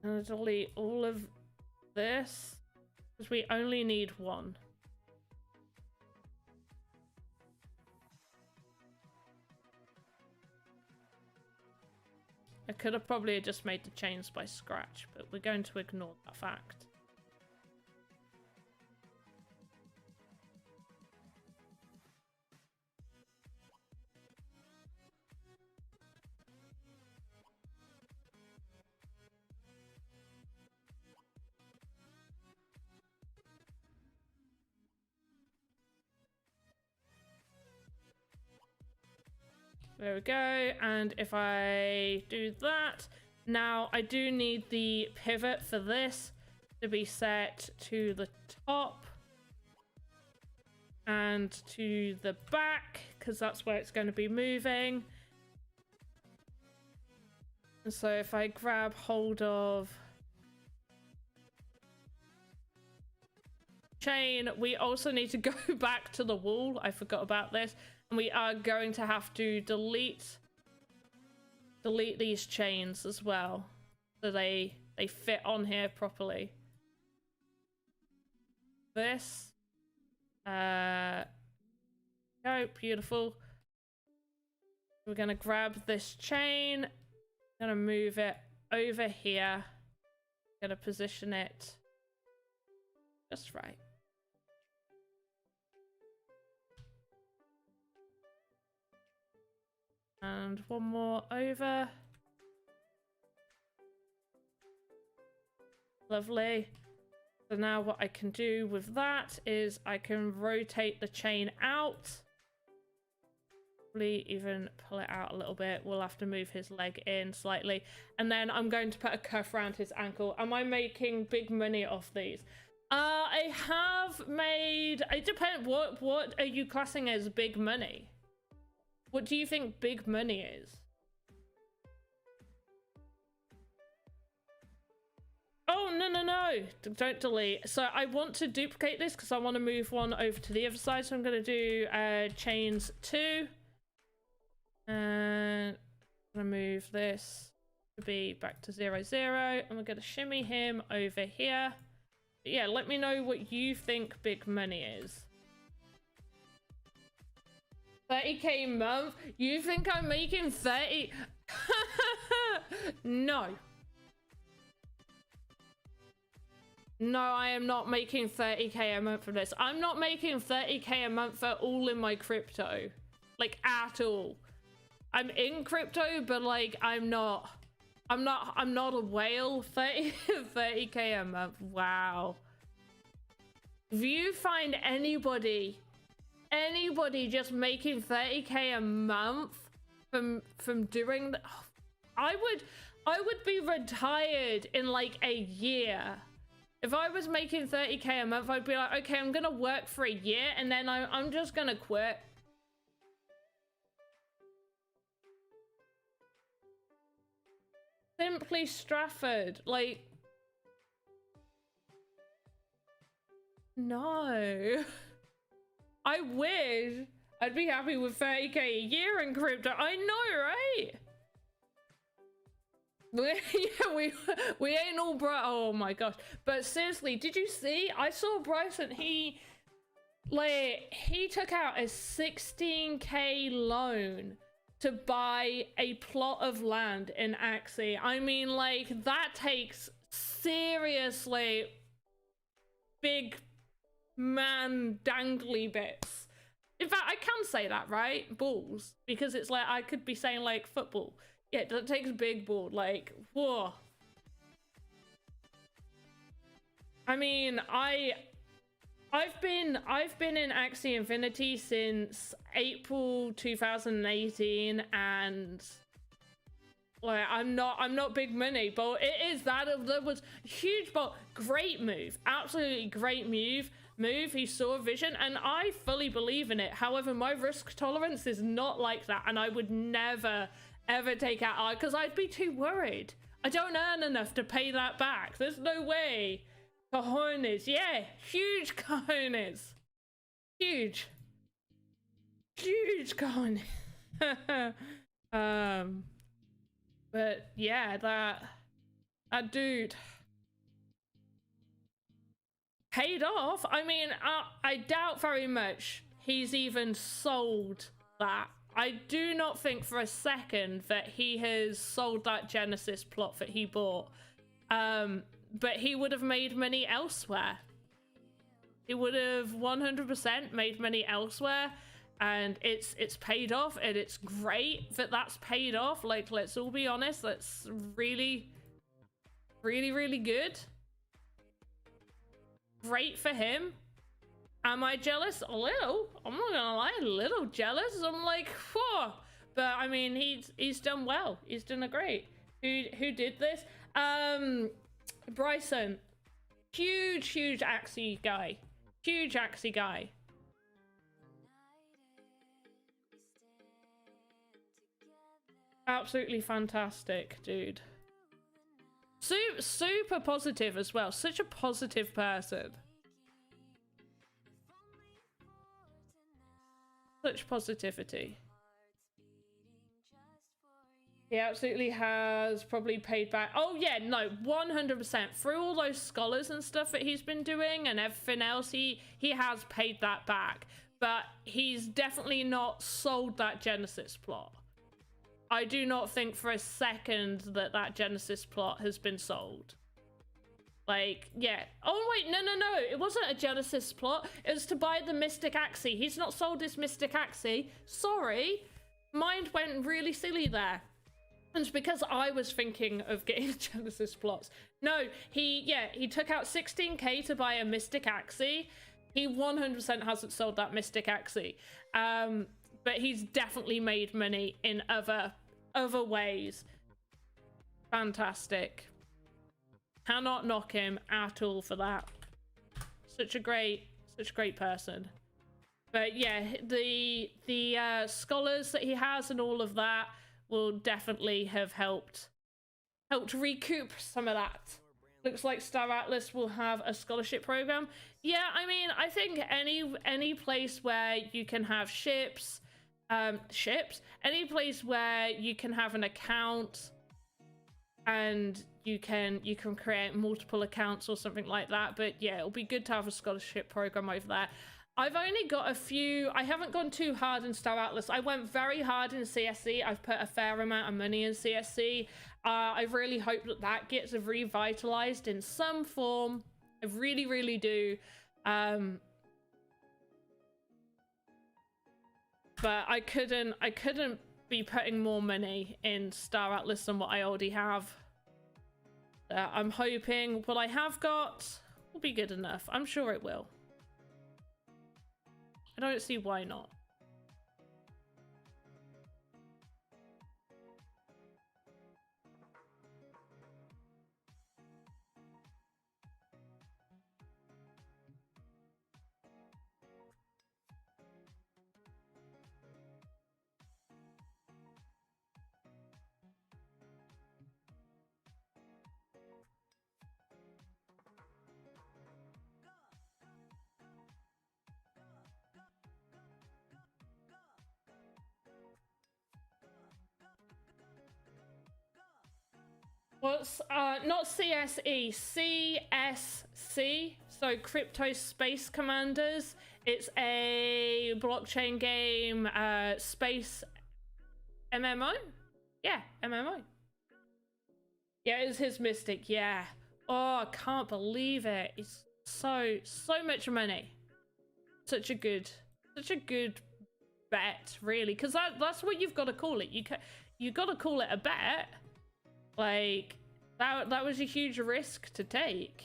I'm gonna delete all of this because we only need 1. I could have probably just made the chains by scratch, but we're going to ignore that fact. There we go, and if I do that, now I do need the pivot for this to be set to the top and to the back, because that's where it's going to be moving. And so if I grab hold of chain, we also need to go back to the wall. I forgot about this. And we are going to have to delete these chains as well, so they fit on here properly. This, oh, beautiful. We're gonna grab this chain, gonna move it over here, Gonna position it just right. And one more over. Lovely. So now what I can do with that is I can rotate the chain out. Probably even pull it out a little bit. We'll have to move his leg in slightly. And then I'm going to put a cuff around his ankle. Am I making big money off these? I have made... It depends. What are you classing as big money? What do you think big money is? Oh, no. Don't delete. So I want to duplicate this because I want to move one over to the other side. So I'm going to do chains 2. And I'm going to move this to be back to 0, 0. And we're going to shimmy him over here. But yeah, let me know what you think big money is. 30k a month? You think I'm making 30? No. No, I am not making 30k a month from this. I'm not making 30k a month for all in my crypto. Like, at all. I'm in crypto, but like, I'm not a whale. 30k a month. Wow. If you find anybody just making 30k a month from doing that, I would be retired in like a year. If I was making 30k a month, I'd be like, okay, I'm gonna work for a year and then I'm just gonna quit. Simply Stratford, like, no. I wish I'd be happy with 30k a year in crypto. I know, right? we ain't all bright. Oh my gosh. But seriously, did you see? I saw Bryson, he took out a 16k loan to buy a plot of land in Axie. I mean, like, that takes seriously big man dangly bits. In fact, I can say that, right? Balls. Because it's like, I could be saying like football. Yeah, that takes big ball, like, whoa. I mean, I've been in Axie Infinity since April 2018, and like, I'm not big money, but it is that there was huge, but great move, absolutely great move. He saw a vision, and I fully believe in it. However, my risk tolerance is not like that, and I would never ever take out art because I'd be too worried. I don't earn enough to pay that back. There's no way. Cojones, yeah, huge cojones, huge cojones. But yeah, that dude paid off. I mean, I doubt very much he's even sold that. I do not think for a second that he has sold that Genesis plot that he bought. But he would have made money elsewhere. He would have 100% made money elsewhere, and it's paid off, and it's great that that's paid off. Like, let's all be honest, that's really good. Great for him. Am I jealous? A little. I'm not gonna lie, a little jealous. I'm like, whoa. But I mean, he's done well. He's done a great. Who did this? Bryson. Huge Axie guy. Huge Axie guy. Absolutely fantastic, dude. Super positive as well. Such a positive person. Such positivity. He absolutely has probably paid back. Oh yeah, no, 100%. Through all those scholars and stuff that he's been doing and everything else, he has paid that back. But he's definitely not sold that Genesis plot. I do not think for a second that Genesis plot has been sold. Like, yeah. Oh, wait, no. It wasn't a Genesis plot. It was to buy the Mystic Axe. He's not sold his Mystic Axe. Sorry. Mind went really silly there. And it's because I was thinking of getting Genesis plots. No, he took out 16k to buy a Mystic Axe. He 100% hasn't sold that Mystic Axe. But he's definitely made money in other ways. Fantastic. Cannot knock him at all for that. Such a great person. But yeah, the scholars that he has and all of that will definitely have helped recoup some of that. Looks like Star Atlas will have a scholarship program. Yeah, I mean, I think any place where you can have ships, any place where you can have an account and you can create multiple accounts or something like that. But yeah, it'll be good to have a scholarship program over there. I've only got a few. I haven't gone too hard in Star Atlas. I went very hard in CSC. I've put a fair amount of money in CSC. I really hope that gets revitalized in some form. I really do. But I couldn't be putting more money in Star Atlas than what I already have. I'm hoping what I have got will be good enough. I'm sure it will. I don't see why not. What's not CSE, CSC, so Crypto Space Commanders. It's a blockchain game, space MMO? Yeah, MMO. Yeah, it's his Mystic, yeah. Oh, I can't believe it. It's so much money. Such a good bet, really, because that's what you've got to call it. You got to call it a bet. Like, that was a huge risk to take.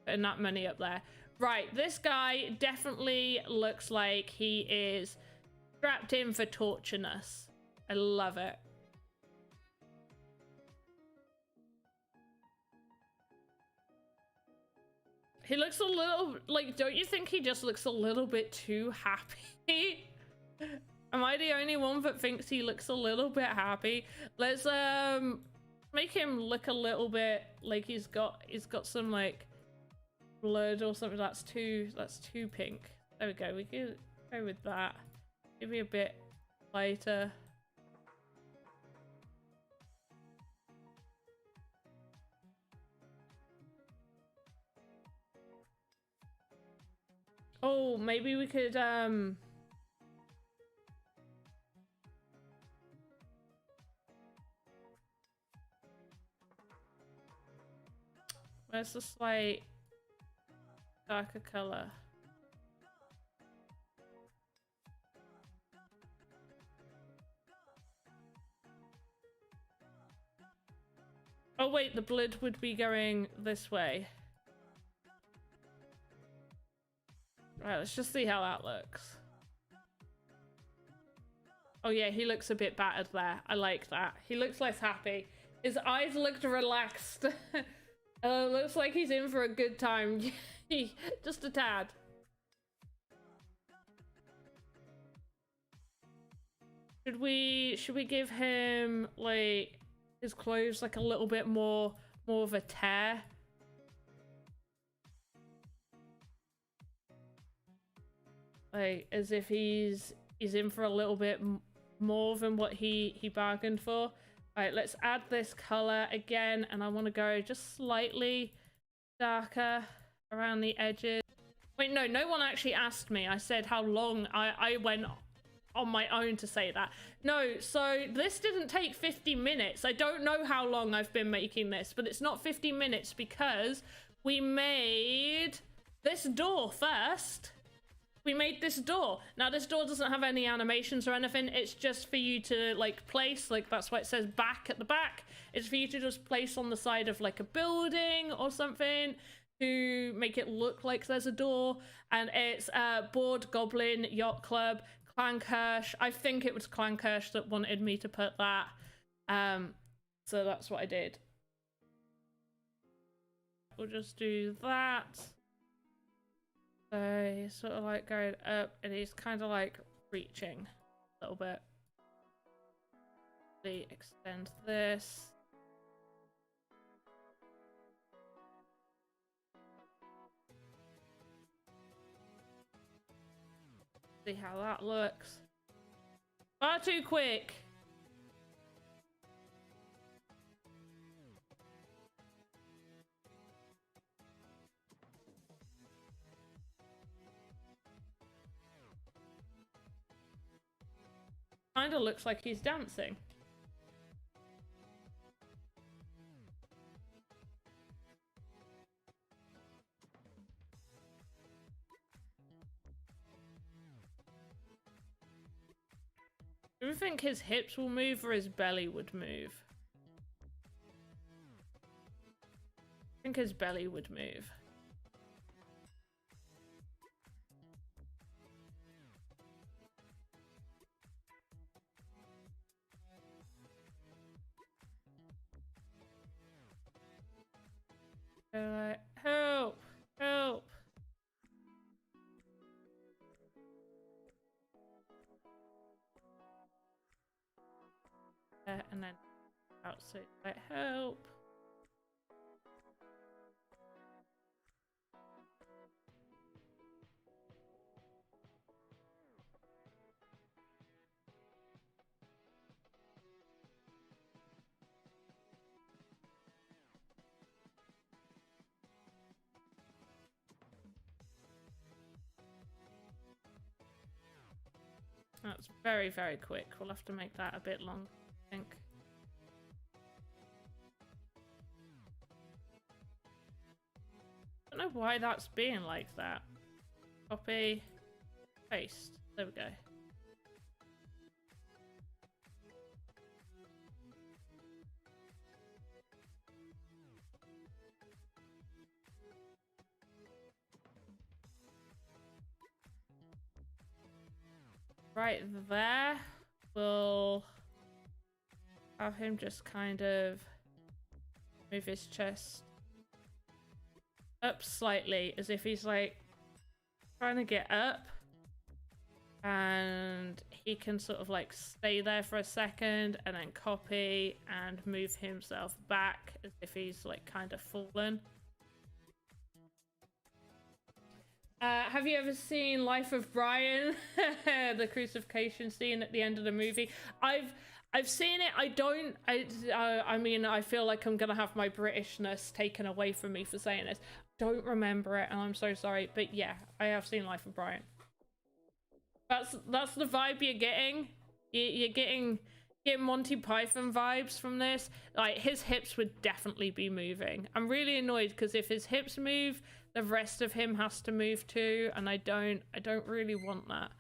Putting that money up there. Right, this guy definitely looks like he is strapped in for torturing us. I love it. He looks a little, like, don't you think he just looks a little bit too happy? Am I the only one that thinks he looks a little bit happy? Let's make him look a little bit like he's got some like blood or something. That's too pink. There we go. We can go with that. Maybe a bit lighter. Oh, maybe we could where's the slight darker color? Oh wait, the blood would be going this way. Right, let's just see how that looks. Oh yeah, he looks a bit battered there. I like that. He looks less happy. His eyes looked relaxed. Looks like he's in for a good time. Just a tad. Should we give him like his clothes like a little bit more of a tear? Like as if he's in for a little bit more than what he bargained for. All right, let's add this color again, and I want to go just slightly darker around the edges. Wait, no one actually asked me. I said how long I went on my own to say that. No, so this didn't take 50 minutes. I don't know how long I've been making this, but it's not 50 minutes because we made this door first. We made this door. Now this door doesn't have any animations or anything. It's just for you to like place, like that's why it says back at the back. It's for you to just place on the side of like a building or something to make it look like there's a door. And it's Board Goblin Yacht Club, Clankhurst. I think it was Clankhurst that wanted me to put that. So that's what I did. We'll just do that. So he's sort of like going up and he's kind of like reaching a little bit. We extend this. See how that looks. Far too quick. Kind of looks like he's dancing. Do you think his hips will move or his belly would move? I think his belly would move. They're like, help, help. And then out, so like, help. That's very, very quick. We'll have to make that a bit long, I think. I don't know why that's being like that. Copy, paste. There we go. Right there, we'll have him just kind of move his chest up slightly as if he's like trying to get up, and he can sort of like stay there for a second and then copy and move himself back as if he's like kind of fallen. Have you ever seen Life of Brian? The crucifixion scene at the end of the movie. I've seen it. I mean, I feel like I'm gonna have my Britishness taken away from me for saying this. Don't remember it, and I'm so sorry. But yeah, I have seen Life of Brian. That's the vibe you're getting. You're getting Monty Python vibes from this. Like his hips would definitely be moving. I'm really annoyed because if his hips move, the rest of him has to move too, and I don't really want that.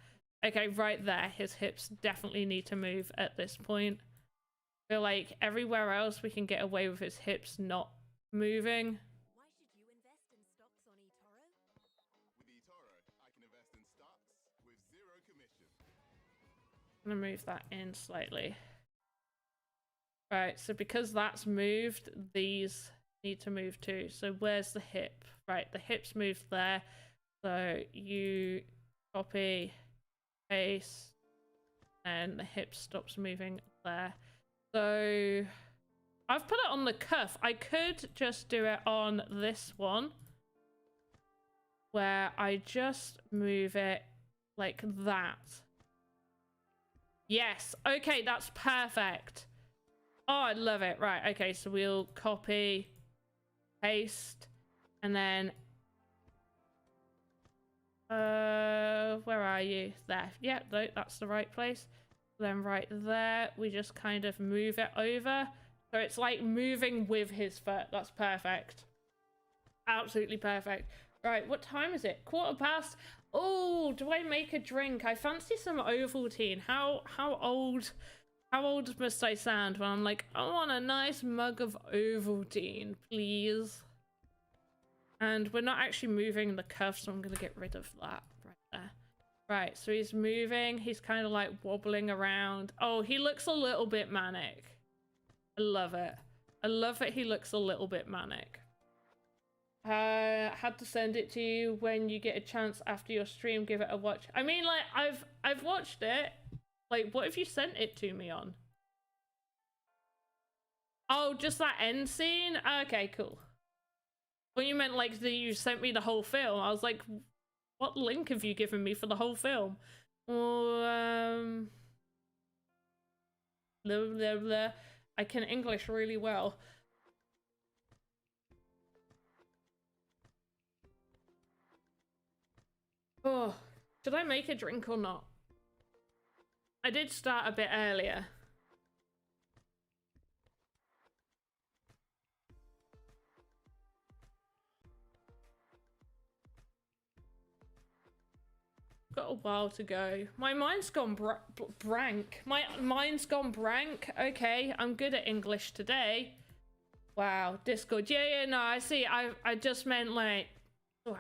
Okay, right there, his hips definitely need to move at this point. I feel like everywhere else we can get away with his hips not moving. Why should you invest in stocks on eToro? With eToro, I can invest in stocks with zero commission. I'm gonna move that in slightly. Right, so because that's moved, these need to move too. So where's the hip? Right, the hips moved there. So you copy, paste, and the hip stops moving there. So I've put it on the cuff. I could just do it on this one where I just move it like that. Yes, okay, that's perfect. Oh, I love it. Right, okay, so we'll copy, paste, and then Where are you? There. Yeah, no, that's the right place. Then right there, we just kind of move it over. So it's like moving with his foot. That's perfect. Absolutely perfect. Right, what time is it? 1:15. Oh, do I make a drink? I fancy some Ovaltine. How old must I sound when I'm like, I want a nice mug of Ovaltine, please? And we're not actually moving the cuff, so I'm gonna get rid of that right there. Right, so he's moving. He's kind of like wobbling around. Oh, he looks a little bit manic. I love it. I love that he looks a little bit manic. Had to send it to you when you get a chance after your stream. Give it a watch. I mean, like, I've watched it. Like, what have you sent it to me on? Oh, just that end scene? Okay, cool. Well, you meant like you sent me the whole film. I was like, what link have you given me for the whole film? Blah, blah, blah. I can English really well. Oh, should I make a drink or not? I did start a bit earlier. Got a while to go. My mind's gone blank. My mind's gone blank. Okay, I'm good at English today. Wow, Discord. Yeah, no, I see. I just meant like, all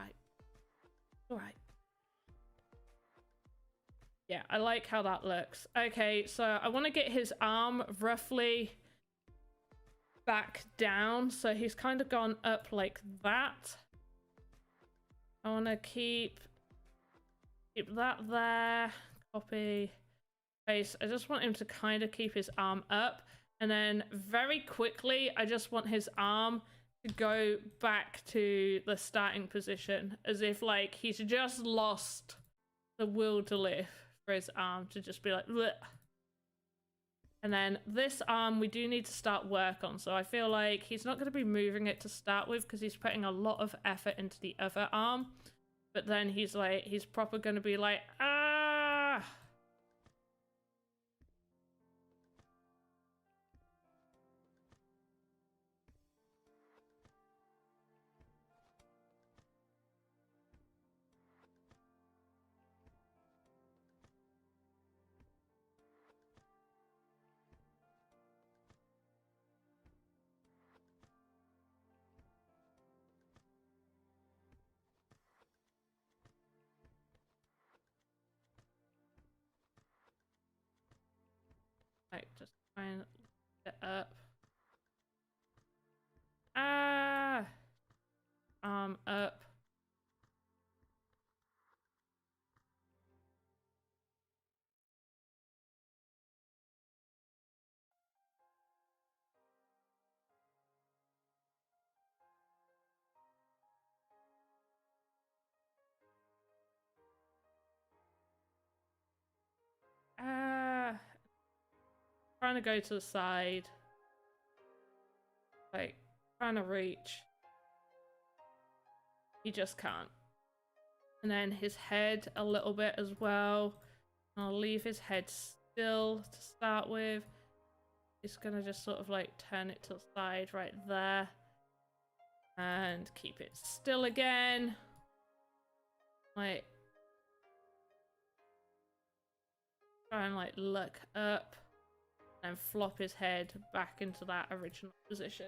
right. Yeah, I like how that looks. Okay, so I want to get his arm roughly back down. So he's kind of gone up like that. I want to keep that there. Copy, paste. I just want him to kind of keep his arm up. And then very quickly, I just want his arm to go back to the starting position. As if like he's just lost the will to live. For his arm to just be like bleh. And then this arm we do need to start work on, so I feel like he's not going to be moving it to start with because he's putting a lot of effort into the other arm, but then he's proper going to be like ah. Like, just try and lift it up. Ah! Arm up. Ah! Trying to go to the side. Like, trying to reach. He just can't. And then his head a little bit as well. I'll leave his head still to start with. He's gonna just sort of like turn it to the side right there. And keep it still again. Like, try and like look up. And flop his head back into that original position.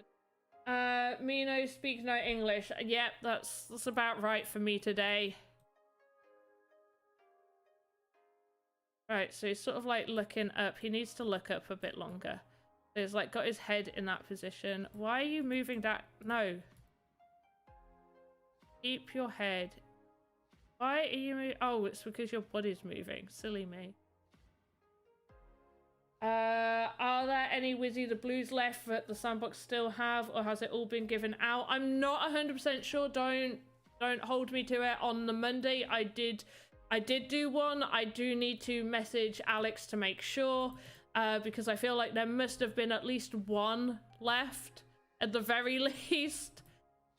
Mino speaks no English. Yep, that's about right for me today. Right, so he's sort of like looking up. He needs to look up a bit longer. So he's like got his head in that position. Why are you moving that? No. Keep your head. Why are you moving? Oh, it's because your body's moving. Silly me. Are there any Wizzy the Blues left that the Sandbox still have, or has it all been given out? I'm not 100% sure. Don't hold me to it. On the Monday, I did do one. I do need to message Alex to make sure, because I feel like there must have been at least one left at the very least.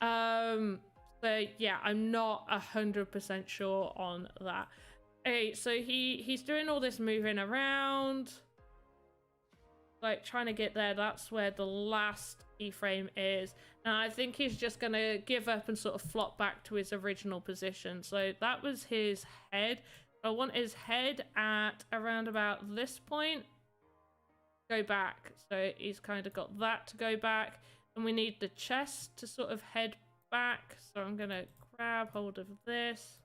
So So yeah, I'm not 100% sure on that. Okay, so he's doing all this moving around, like trying to get there. That's where the last keyframe is. Now I think he's just gonna give up and sort of flop back to his original position. So that was his head. I want his head at around about this point. Go back. So he's kind of got that to go back. And we need the chest to sort of head back. So I'm going to grab hold of this.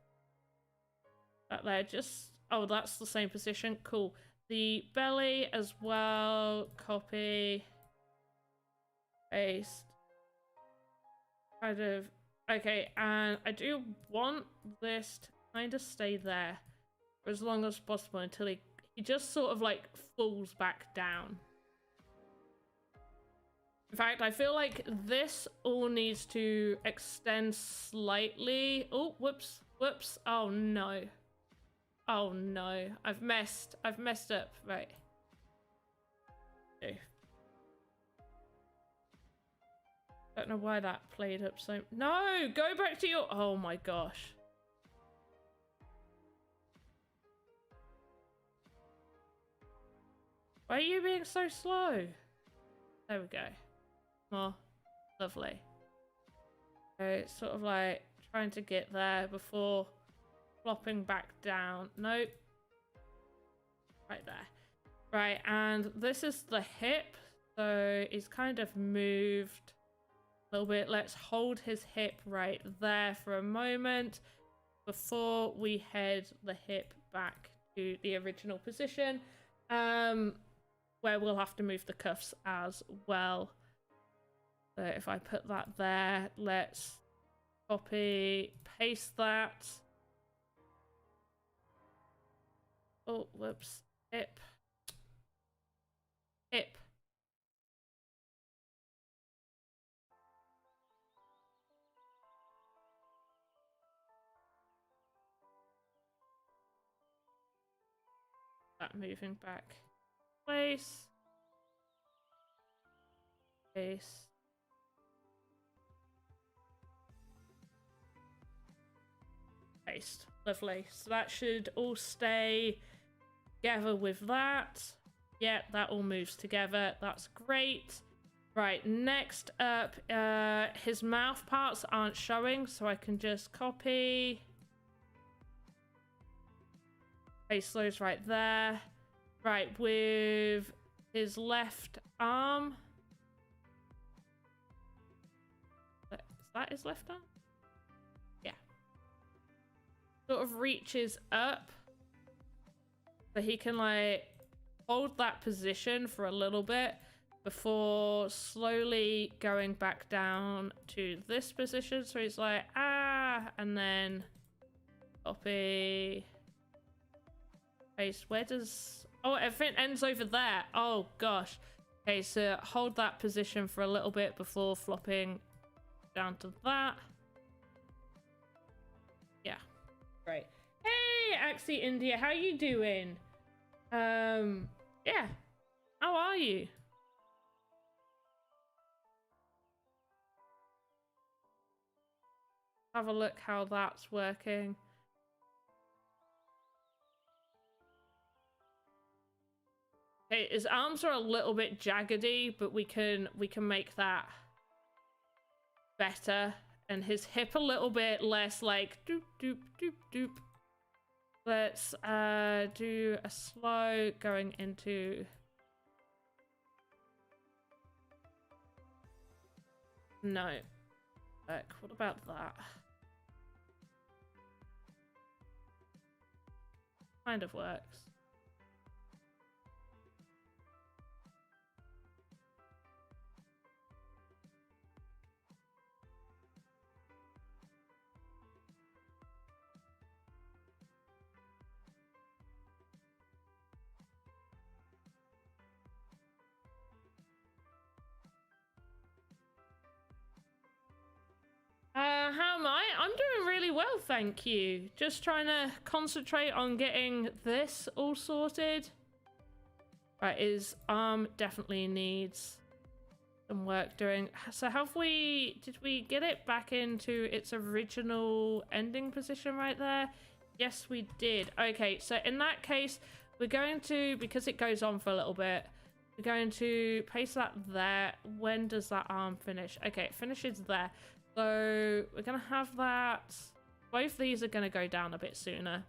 That there. Just... Oh, that's the same position. Cool. The belly as well. Copy. Paste. Kind of... Okay, and I do want this to kind of stay there for as long as possible until he just sort of like falls back down. In fact, I feel like this all needs to extend slightly. Oh, whoops, whoops. Oh no. Oh no. I've messed up. Right. Okay. Don't know why that played up so... No! Go back to your... Oh my gosh. Why are you being so slow? There we go. More. Lovely. Okay, sort of like trying to get there before flopping back down. Nope. Right there. Right, and this is the hip. So he's kind of moved a little bit. Let's hold his hip right there for a moment before we head the hip back to the original position. Where we'll have to move the cuffs as well. So if I put that there, let's copy, paste that. Oh, whoops. Hip. Hip. That moving back. Place. Paste. Paste. Lovely. So that should all stay together with that. Yeah, that all moves together. That's great. Right, next up, his mouth parts aren't showing, so I can just copy. Paste those right there. Right, with his left arm. Is that his left arm? Yeah. Sort of reaches up. So he can, like, hold that position for a little bit before slowly going back down to this position. So he's like, ah, and then copy. Paste. Where does... Oh, everything ends over there. Oh, gosh. Okay, so hold that position for a little bit before flopping down to that. Yeah. Great. Hey, Axie India, how you doing? Yeah. How are you? Have a look how that's working. Okay, his arms are a little bit jaggedy, but we can make that better. And his hip a little bit less like doop doop doop doop. Let's do a slow going into... No. What about that? Kind of works. How am I? I'm doing really well, thank you. Just trying to concentrate on getting this all sorted. Right, his arm definitely needs some work doing. So did we get it back into its original ending position right there? Yes, we did. Okay, so in that case, we're going to, because it goes on for a little bit, we're going to paste that there. When does that arm finish? Okay, it finishes there. So we're going to have that. Both these are going to go down a bit sooner.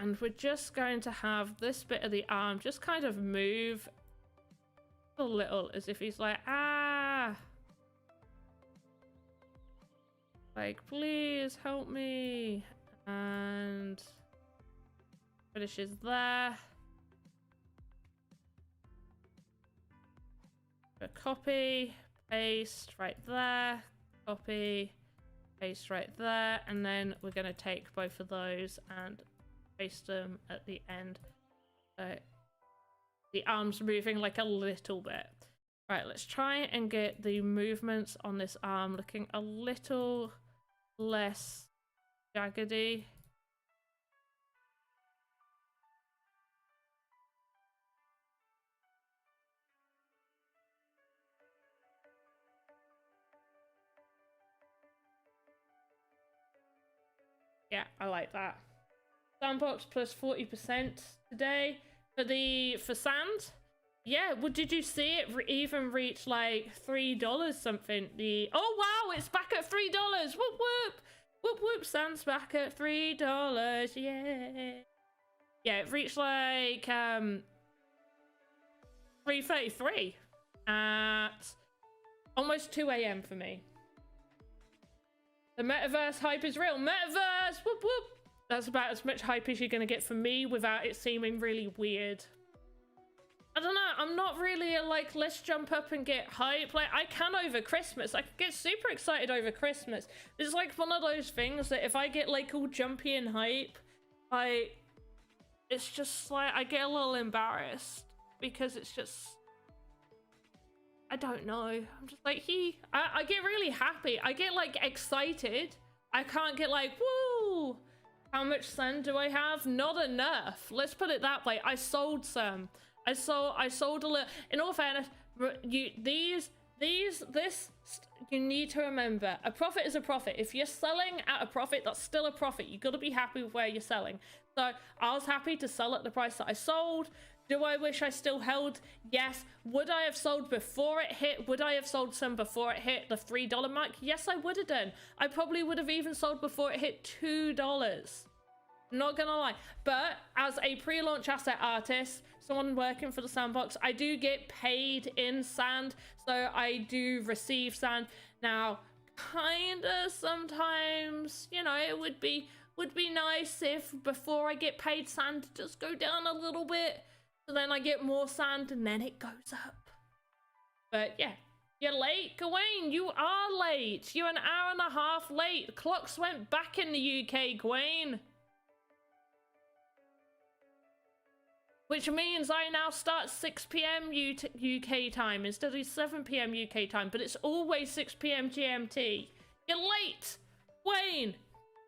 And we're just going to have this bit of the arm just kind of move a little, as if he's like, ah. Like, please help me. And finishes there. A copy, paste right there, copy, paste right there, and then we're going to take both of those and paste them at the end. So the arm's moving like a little bit. Right, let's try and get the movements on this arm looking a little less jaggedy. Yeah, I like that. Sandbox plus 40% today for sand. Yeah, well, did you see it even reach like $3 something? Oh wow, it's back at $3. Whoop whoop, whoop whoop. Sand's back at $3. Yeah. Yeah, it reached like 3:33 at almost 2 a.m. for me. The metaverse hype is real. Metaverse! Whoop whoop! That's about as much hype as you're going to get from me without it seeming really weird. I don't know. I'm not really like, let's jump up and get hype. Like, I can over Christmas. I can get super excited over Christmas. It's like one of those things that if I get like all jumpy and hype, it's just like, I get a little embarrassed because it's just, I don't know. I'm just like, I get really happy. I get like excited. I can't get like, woo! How much sand do I have? Not enough. Let's put it that way. I sold some. I sold a little. In all fairness, you need to remember, a profit is a profit. If you're selling at a profit, that's still a profit. You got to be happy with where you're selling. So I was happy to sell at the price that I sold. Do I wish I still held? Yes. Would I have sold before it hit? Would I have sold some before it hit the $3 mark? Yes, I would have done. I probably would have even sold before it hit $2. Not gonna lie. But as a pre-launch asset artist, someone working for the Sandbox, I do get paid in sand. So I do receive sand. Now, kinda sometimes, you know, it would be nice if before I get paid sand to just go down a little bit. So then I get more sand and then it goes up. But yeah, you're late, Gawain. You are late. You're an hour and a half late. Clocks went back in the UK, Gawain. Which means I now start 6 p.m. UK time instead of 7 p.m. UK time. But it's always 6 p.m. GMT. You're late, Wayne.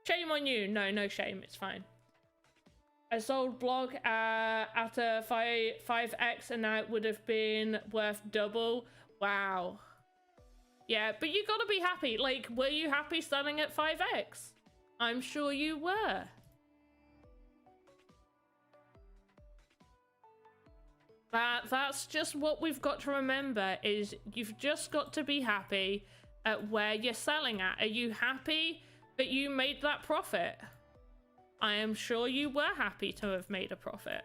Shame on you. No shame. It's fine. I sold blog at a 5x and now it would have been worth double. Wow. Yeah, but you gotta be happy. Like, were you happy selling at 5x? I'm sure you were. That's just what we've got to remember, is you've just got to be happy at where you're selling at. Are you happy that you made that profit? I am sure you were happy to have made a profit.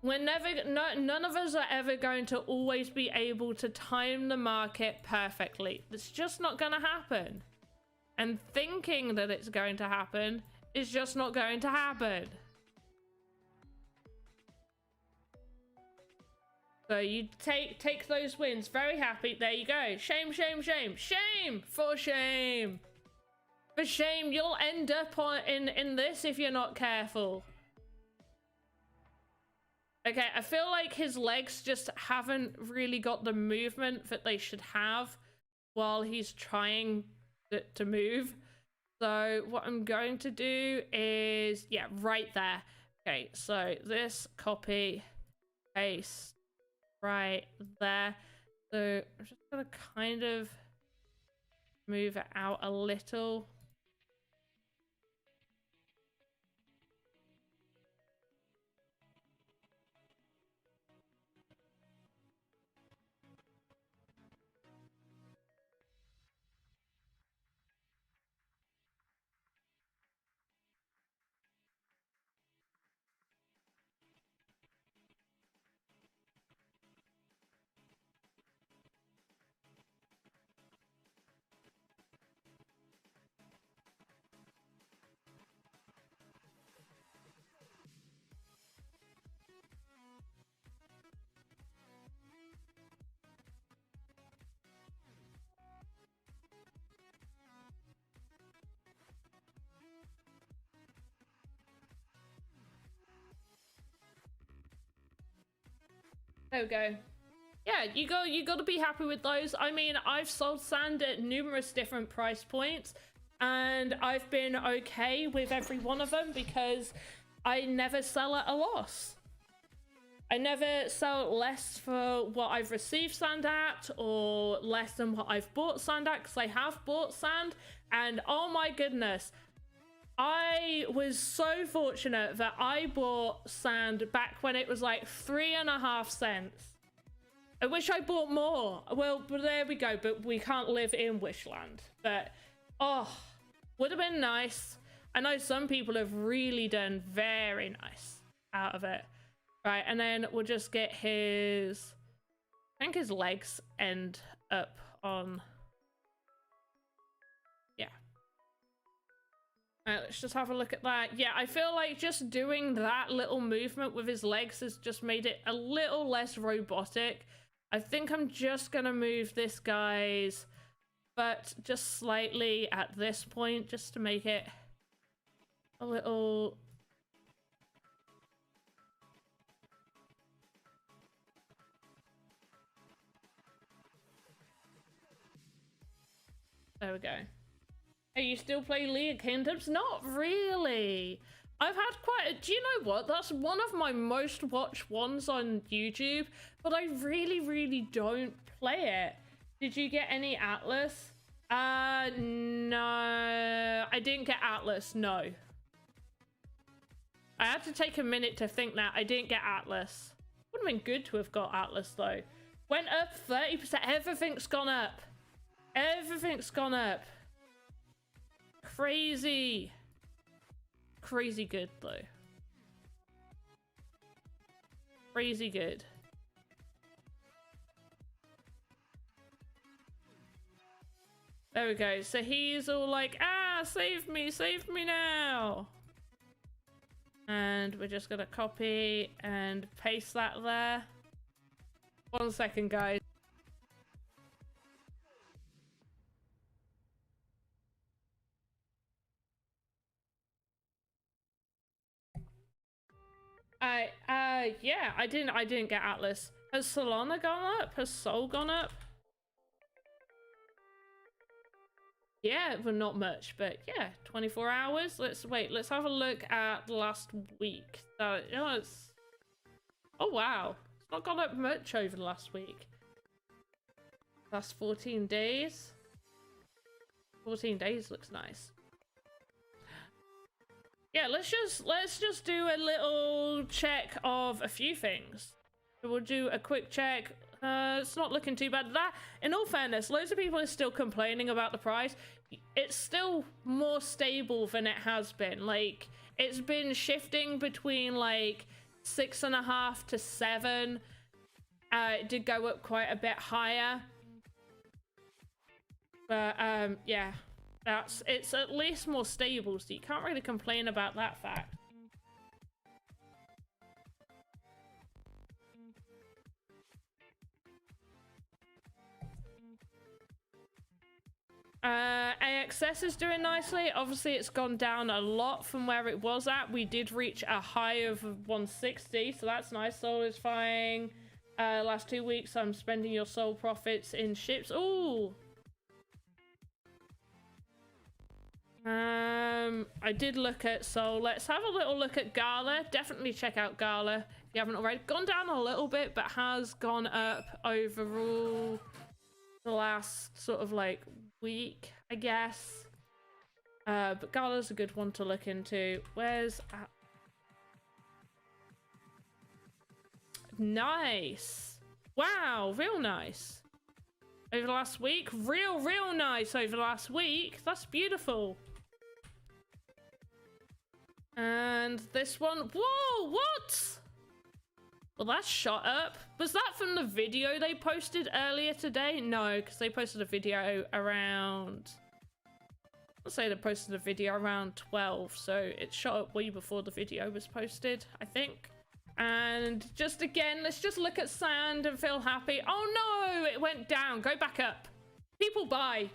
None of us are ever going to always be able to time the market perfectly. It's just not going to happen. And thinking that it's going to happen is just not going to happen. So you take those wins. Very happy. There you go. Shame, shame, shame. Shame! For shame! For shame, you'll end up in this if you're not careful. Okay, I feel like his legs just haven't really got the movement that they should have while he's trying to move. So what I'm going to do is, yeah, right there. Okay, so this copy, paste right there. So I'm just gonna kind of move it out a little. There we go. Yeah, you got to be happy with those. I mean, I've sold sand at numerous different price points, and I've been okay with every one of them because I never sell at a loss. I never sell less for what I've received sand at or less than what I've bought sand at, because I have bought sand, and oh my goodness, I was so fortunate that I bought sand back when it was like 3.5 cents. I wish I bought more. Well, but there we go. But we can't live in Wishland. But, oh, would have been nice. I know some people have really done very nice out of it. Right, and then we'll just get his... I think his legs end up on... Yeah. Alright, let's just have a look at that. Yeah, I feel like just doing that little movement with his legs has just made it a little less robotic. I think I'm just gonna move this guy's butt just slightly at this point, just to make it a little... There we go. Hey, you still play League of Kingdoms? Not really. I've had quite a... Do you know what? That's one of my most watched ones on YouTube, but I really don't play it. Did you get any Atlas? No. I didn't get Atlas, no. I had to take a minute to think that. I didn't get Atlas. Would have been good to have got Atlas, though. Went up 30%. Everything's gone up. Everything's gone up. Crazy. Crazy good, though. Crazy good. There we go. So he's all like, ah, save me now. And we're just gonna copy and paste that there. 1 second, guys. Yeah, I didn't get Atlas. Has Solana gone up? Has Sol gone up? Yeah, but not much, but yeah, 24 hours. Let's have a look at last week. You know, it's... Oh wow, it's not gone up much over the last week. Last 14 days. 14 days looks nice. Yeah, let's just do a little check of a few things. So we'll do a quick check. It's not looking too bad. That, in all fairness, loads of people are still complaining about the price. It's still more stable than it has been. Like, it's been shifting between like 6.5 to 7. It did go up quite a bit higher. But yeah. It's at least more stable, so you can't really complain about that fact. AXS is doing nicely. Obviously, it's gone down a lot from where it was at. We did reach a high of 160, so that's nice. Soul is fine. Last 2 weeks, I'm spending your soul profits in ships. Ooh. I did look at Soul. Let's have a little look at Gala. Definitely check out Gala you haven't already. Gone down a little bit, but has gone up overall the last sort of like week, I guess. But Gala's a good one to look into. Where's nice. Wow, real nice. Over the last week, real nice over the last week. That's beautiful. And this one, whoa, what? Well, that's shot up. Was that from the video they posted earlier today? No, because they posted a video around, let's say they posted a video around 12, so it shot up way before the video was posted, I think. And just again, let's just look at sand and feel happy. Oh no, it went down. Go back up. People buy.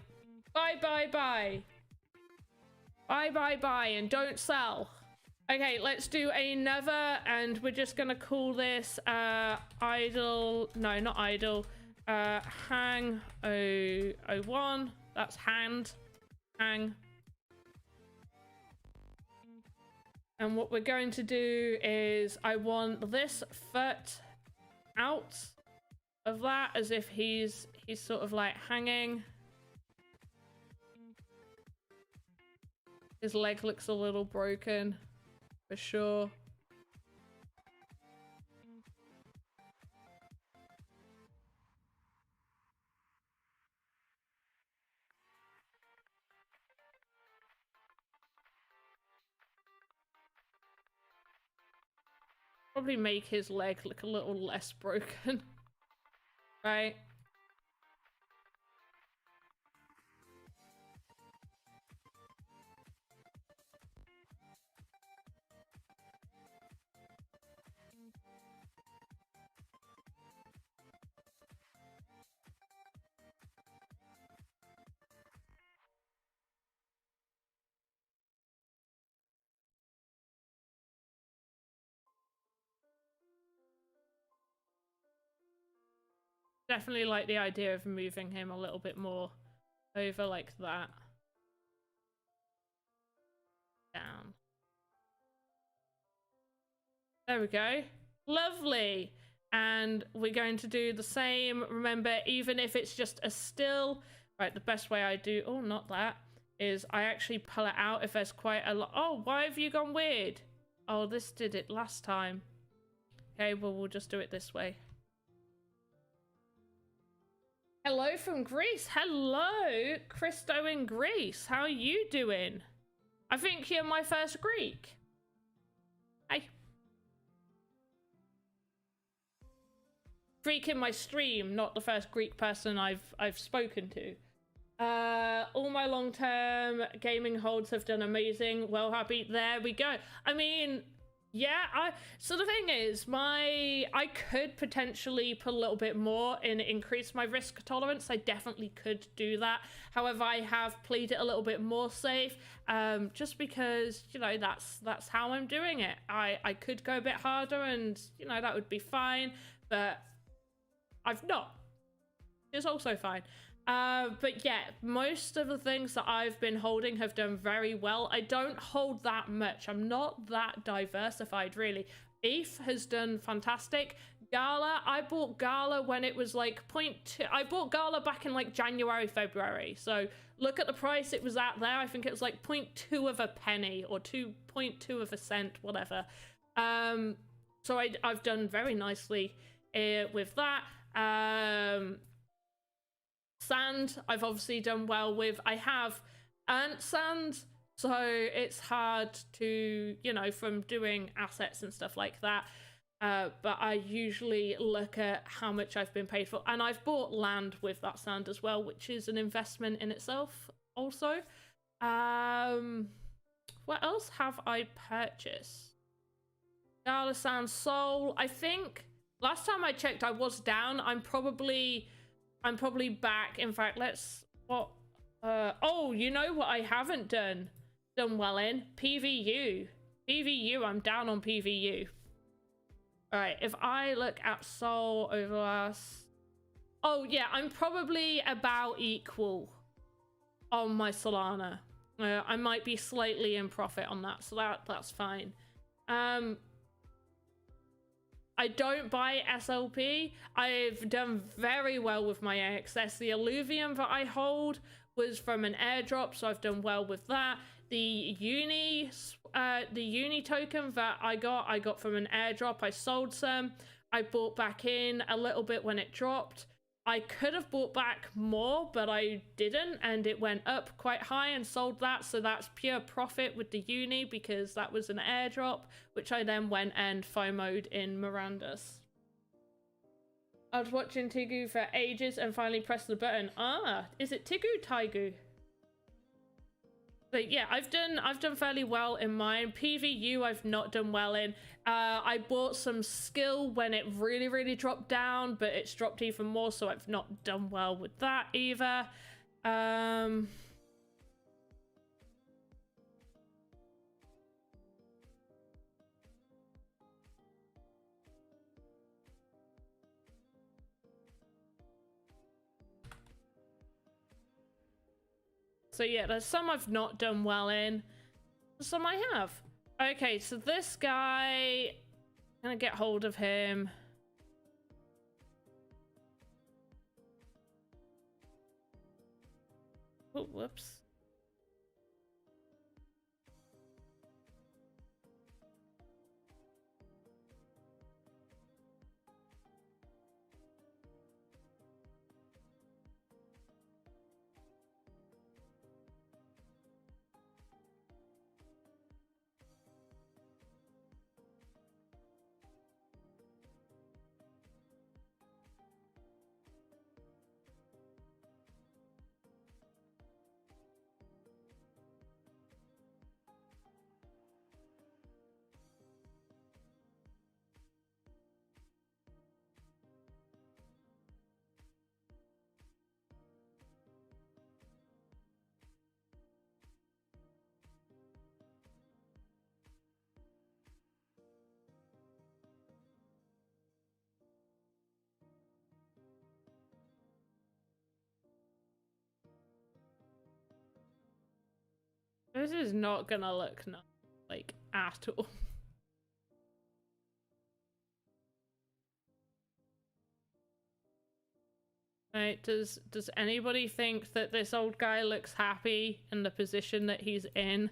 Buy, and don't sell. Okay, let's do another, and we're just gonna call this idle. No, not idle. Hang 001. That's hang. And what we're going to do is I want this foot out of that as if he's sort of like hanging. His leg looks a little broken, for sure. Probably make his leg look a little less broken. Right? Definitely like the idea of moving him a little bit more over like that. Down. There we go. Lovely. And we're going to do the same. Remember, even if it's just a still, right, the best way I do, oh, not that, is I actually pull it out if there's quite a lot. Oh, why have you gone weird? Oh, this did it last time. Okay, well, we'll just do it this way. Hello from Greece. Hello, Christo in Greece. How are you doing? I think you're my first Greek. Hi. Greek in my stream, not the first Greek person I've spoken to. All my long-term gaming holds have done amazing. Well, happy. There we go. I mean, yeah, so the thing is, I could potentially put a little bit more and increase my risk tolerance. I definitely could do that. However, I have played it a little bit more safe, just because, you know, that's how I'm doing it. I could go a bit harder and, you know, that would be fine, but I've not. It's also fine. But yeah, most of the things that I've been holding have done very well. I don't hold that much. I'm not that diversified, really. ETH has done fantastic. Gala, I bought Gala when it was like 0.2. I bought Gala back in like January, February. So look at the price it was at there. I think it was like 0.2 of a penny or 2.2 of a cent, whatever. So I've done very nicely with that. Sand, I've obviously done well with. I have earned sand, so it's hard to, you know, from doing assets and stuff like that. But I usually look at how much I've been paid for. And I've bought land with that sand as well, which is an investment in itself also. What else have I purchased? Gala Sand Soul. I think last time I checked, I was down. I'm probably back. In fact, oh, you know what I haven't done well in? PVU. I'm down on PVU. All right, if I look at Soul over last, oh yeah, I'm probably about equal on my Solana. I might be slightly in profit on that, so that's fine. I don't buy SLP. I've done very well with my AXS. The Illuvium that I hold was from an airdrop, so I've done well with that. The uni token that I got from an airdrop. I sold some. I bought back in a little bit when it dropped. I could have bought back more, but I didn't, and it went up quite high and sold that, so that's pure profit with the uni because that was an airdrop, which I then went and FOMO'd in Miranda's. I was watching Tigu for ages and finally pressed the button. Ah, is it Tigu? Taigu? But yeah, I've done fairly well in mine. PVU I've not done well in. I bought some skill when it really dropped down, but it's dropped even more, so I've not done well with that either. So yeah, there's some I've not done well in, some I have. Okay, so this guy, I'm gonna get hold of him. Oh, whoops. This is not gonna look nice, like, at all. Right, does anybody think that this old guy looks happy in the position that he's in?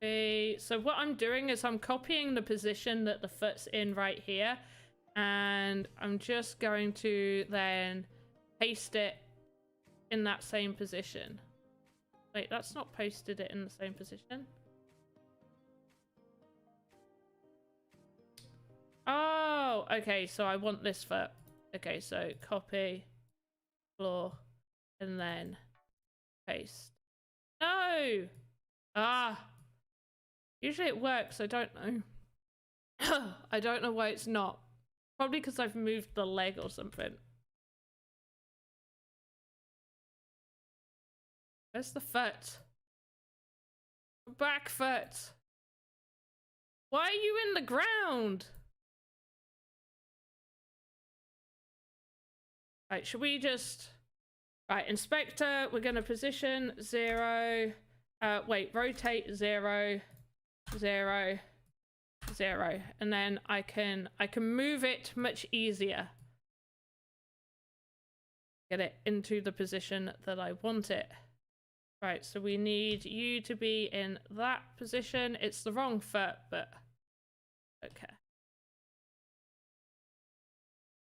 Okay, so what I'm doing is I'm copying the position that the foot's in right here, and I'm just going to then paste it in that same position. Wait, that's not posted it in the same position. Oh, okay, so I want this foot. Okay, so copy, floor, and then paste. No! Ah! Usually it works, I don't know. I don't know why it's not. Probably because I've moved the leg or something. Where's the foot? Back foot. Why are you in the ground? Right, should we just... Right, inspector, we're gonna position 0. Wait, rotate 0, 0, 0, and then I can move it much easier. Get it into the position that I want it. Right, so we need you to be in that position. It's the wrong foot, but okay.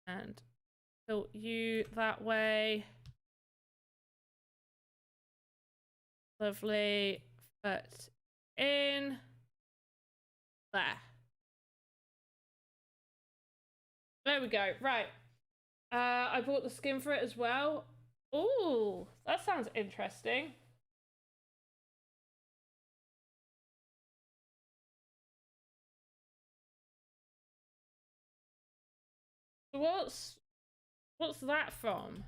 And tilt you that way. Lovely. Foot in. There. There we go. Right. I bought the skin for it as well. Ooh, that sounds interesting. What's that from?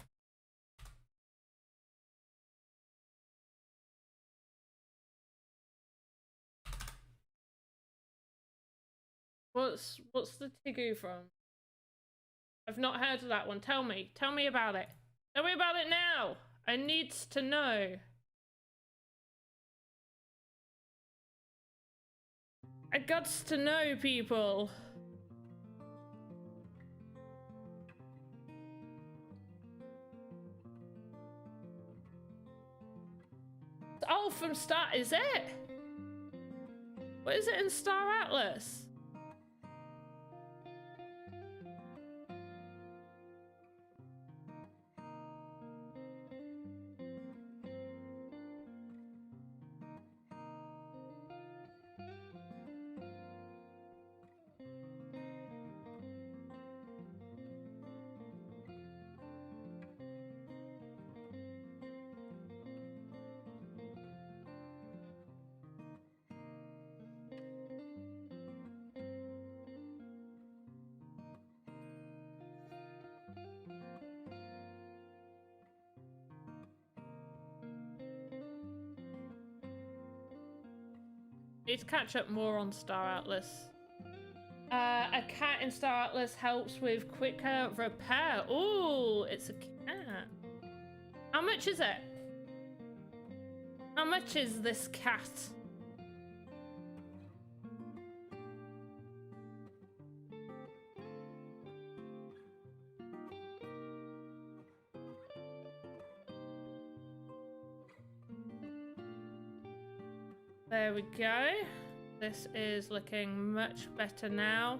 What's the Tigu from? I've not heard of that one. Tell me about it. Tell me about it now. I need to know. I got to know, people. Oh, from Star, is it? What is it in Star Atlas? Need to catch up more on Star Atlas. A cat in Star Atlas helps with quicker repair. Ooh, it's a cat. How much is it? How much is this cat? There we go. This is looking much better now.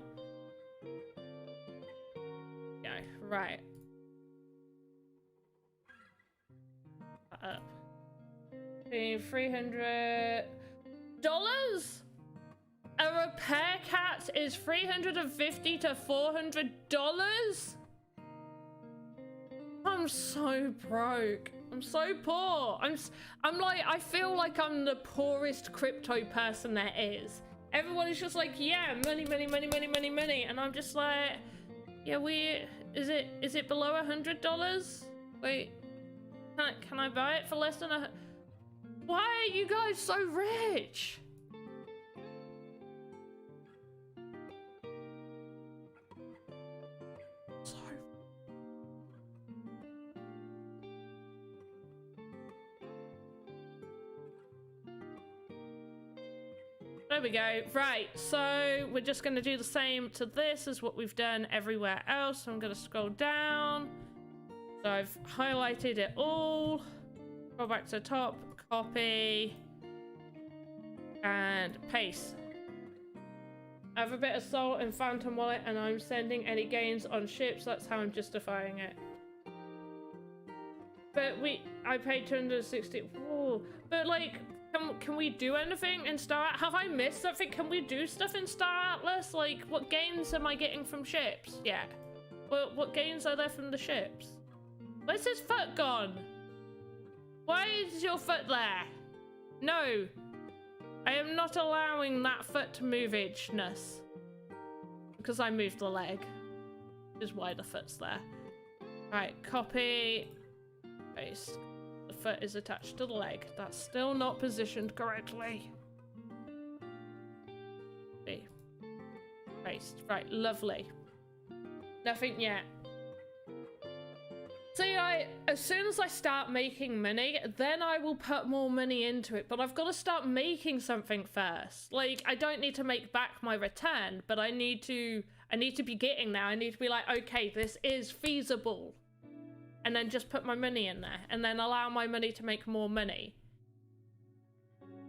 Go, right. Up. $300. A repair cat is $350 to $400? I'm so broke. I'm so poor. I'm like, I feel like I'm the poorest crypto person there is. Everyone is just like, yeah, money, money, money, money, money, money. And I'm just like, yeah, is it below $100? Wait, can I buy it for less than a... Why are you guys so rich? So... There we go. Right, so we're just going to do the same to this as what we've done everywhere else. So I'm going to scroll down. So I've highlighted it all. Go back to the top, copy, and paste. I have a bit of salt in Phantom Wallet and I'm sending any gains on ships. That's how I'm justifying it. But I paid 260. Whoa. But like, can we do anything in Star Atlas? Have I missed something? Can we do stuff in Star Atlas? Like, what gains am I getting from ships? Yeah. What gains are there from the ships? Where's his foot gone? Why is your foot there? No. I am not allowing that foot to move itchness. Because I moved the leg. Which is why the foot's there. Right, copy. Paste. The foot is attached to the leg. That's still not positioned correctly. B. Paste. Right, lovely. Nothing yet. See, as soon as I start making money, then I will put more money into it. But I've got to start making something first. Like, I don't need to make back my return, but I need to be getting there. I need to be like, okay, this is feasible. And then just put my money in there and then allow my money to make more money.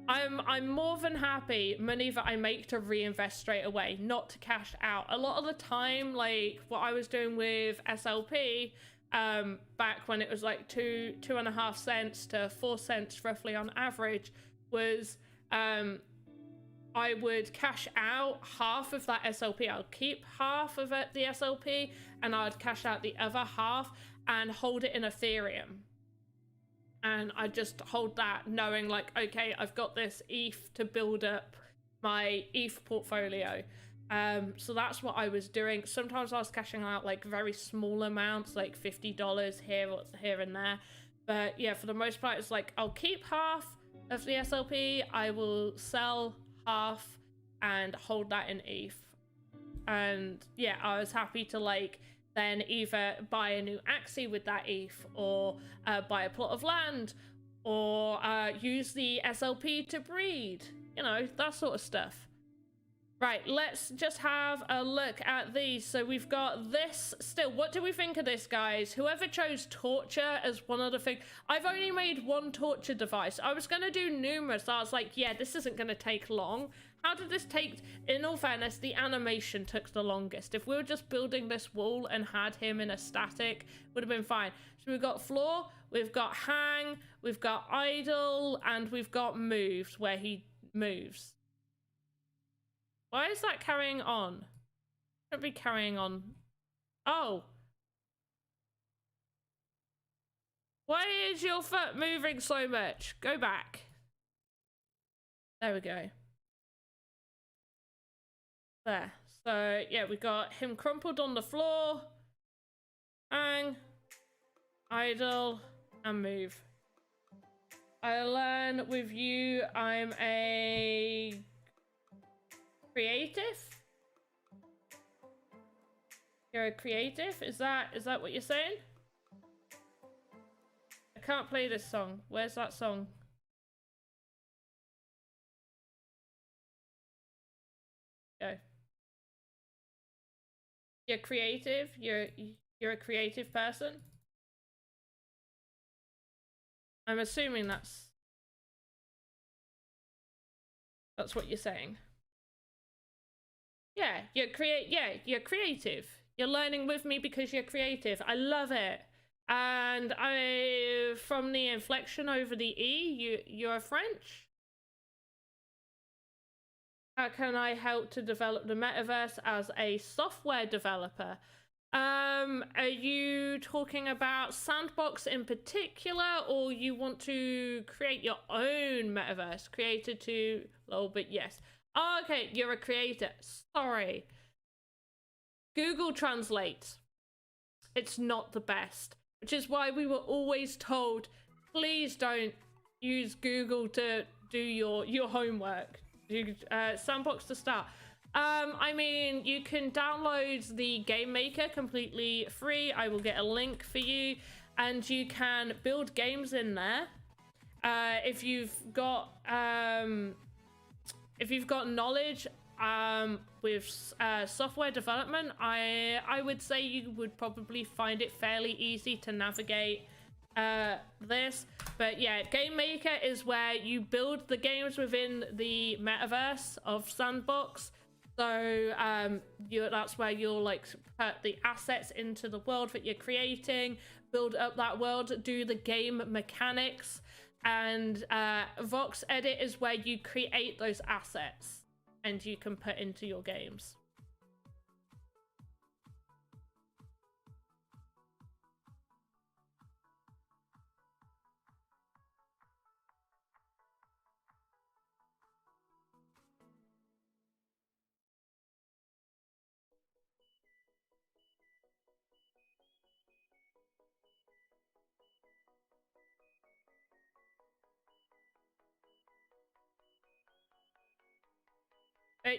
I'm more than happy money that I make to reinvest straight away, not to cash out. A lot of the time, like what I was doing with SLP, back when it was like 2.5 cents to 4 cents roughly on average, was I would cash out half of that SLP. I'll keep half of it, the SLP, and I'd cash out the other half and hold it in Ethereum. And I just hold that knowing like, okay, I've got this ETH to build up my ETH portfolio. So that's what I was doing. Sometimes I was cashing out like very small amounts, like $50 here and there. But yeah, for the most part, it's like I'll keep half of the SLP, I will sell half and hold that in ETH. And yeah, I was happy to like then either buy a new Axie with that ETH, or buy a plot of land, or use the SLP to breed, you know, that sort of stuff. Right, let's just have a look at these. So we've got this still. What do we think of this, guys? Whoever chose torture as one of the things, I've only made one torture device. I was going to do numerous. I was like, yeah, this isn't going to take long. How did this take? In all fairness, the animation took the longest. If we were just building this wall and had him in a static, would have been fine. So we've got floor, we've got hang, we've got idle, and we've got moved, where he moves. Why is that carrying on? Should be carrying on. Oh. Why is your foot moving so much? Go back. There we go. There. So, yeah, we got him crumpled on the floor. Hang. Idle. And move. I learn with you. I'm a... creative? You're a creative? Is that what you're saying? I can't play this song. Where's that song? Go. You're creative? You're a creative person? I'm assuming that's what you're saying. Yeah, you're creative. You're learning with me because you're creative. I love it. And from the inflection over the E, you're French. How can I help to develop the metaverse as a software developer? Are you talking about Sandbox in particular, or you want to create your own metaverse created to, oh, but yes. Oh, okay, you're a creator. Sorry. Google Translate. It's not the best, which is why we were always told, please don't use Google to do your homework. Sandbox to start. I mean, you can download the Game Maker completely free. I will get a link for you, and you can build games in there. If you've got knowledge with software development, I would say you would probably find it fairly easy to navigate this. But yeah, Game Maker is where you build the games within the metaverse of Sandbox. So that's where you'll like put the assets into the world that you're creating, build up that world, do the game mechanics. And Voxedit is where you create those assets and you can put into your games.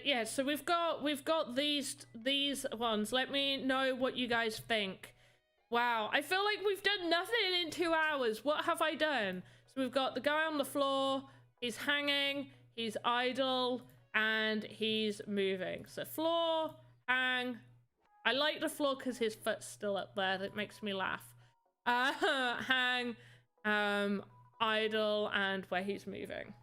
Yeah, so we've got these ones. Let me know what you guys think. Wow, I feel like we've done nothing in 2 hours. What have I done? So we've got the guy on the floor, he's hanging, he's idle, and he's moving. So floor, hang. I like the floor because his foot's still up there. That makes me laugh. Hang, idle, and where he's moving.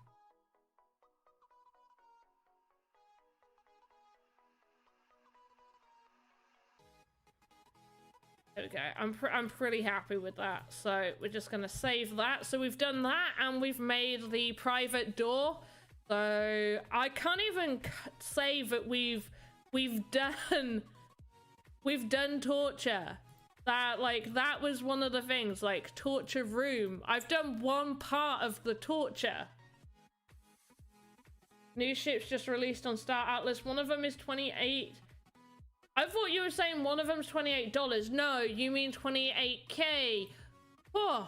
Okay, I'm pretty happy with that. So we're just gonna save that. So we've done that, and we've made the private door. So I can't even say that we've done torture. That was one of the things, like torture room. I've done one part of the torture. New ships just released on Star Atlas. One of them is 28. I thought you were saying one of them's $28. No, you mean 28K. Whoa.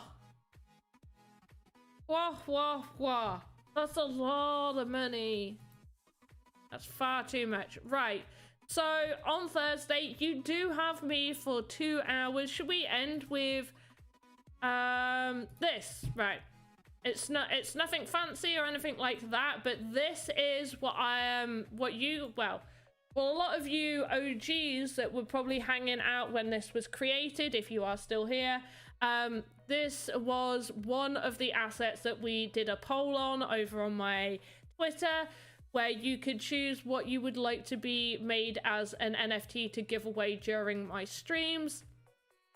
Whoa, whoa, whoa. That's a lot of money. That's far too much. Right. So on Thursday, you do have me for 2 hours. Should we end with this? Right. It's nothing fancy or anything like that, but this is what a lot of you OGs that were probably hanging out when this was created, if you are still here, this was one of the assets that we did a poll on over on my Twitter, where you could choose what you would like to be made as an NFT to give away during my streams.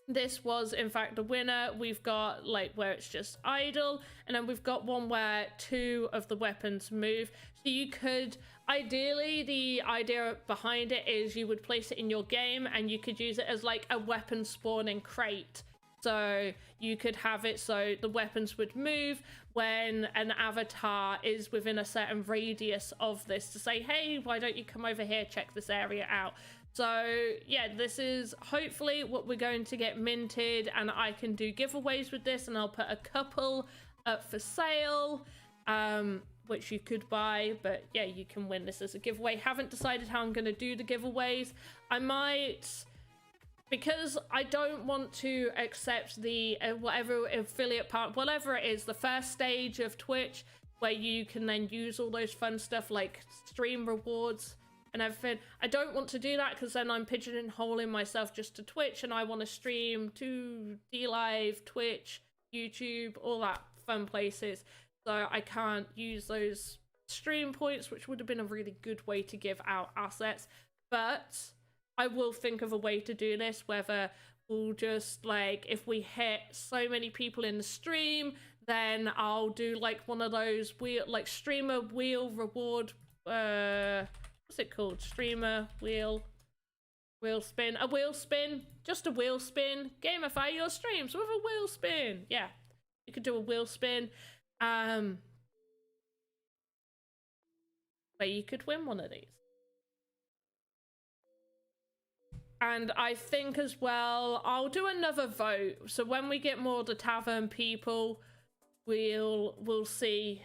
This was in fact the winner. We've got like where it's just idle, and then we've got one where 2 of the weapons move. So you could, ideally, the idea behind it is you would place it in your game and you could use it as like a weapon spawning crate. So you could have it so the weapons would move when an avatar is within a certain radius of this, to say, hey, why don't you come over here, check this area out. So yeah, this is hopefully what we're going to get minted, and I can do giveaways with this, and I'll put a couple up for sale, which you could buy, but yeah, you can win this as a giveaway. Haven't decided how I'm going to do the giveaways. I might, because I don't want to accept the whatever affiliate part, whatever it is, the first stage of Twitch, where you can then use all those fun stuff like stream rewards and everything. I don't want to do that, because then I'm pigeonholing myself just to Twitch, and I want to stream to DLive, Twitch, YouTube, all that fun places. So I can't use those stream points, which would have been a really good way to give out assets. But I will think of a way to do this, whether we'll just, like, if we hit so many people in the stream, then I'll do like one of those wheel, like streamer wheel reward, what's it called? Streamer wheel spin. A wheel spin. Just a wheel spin. Gamify your streams with a wheel spin. Yeah. You could do a wheel spin. Where you could win one of these. And I think as well, I'll do another vote. So when we get more of the tavern people, we'll see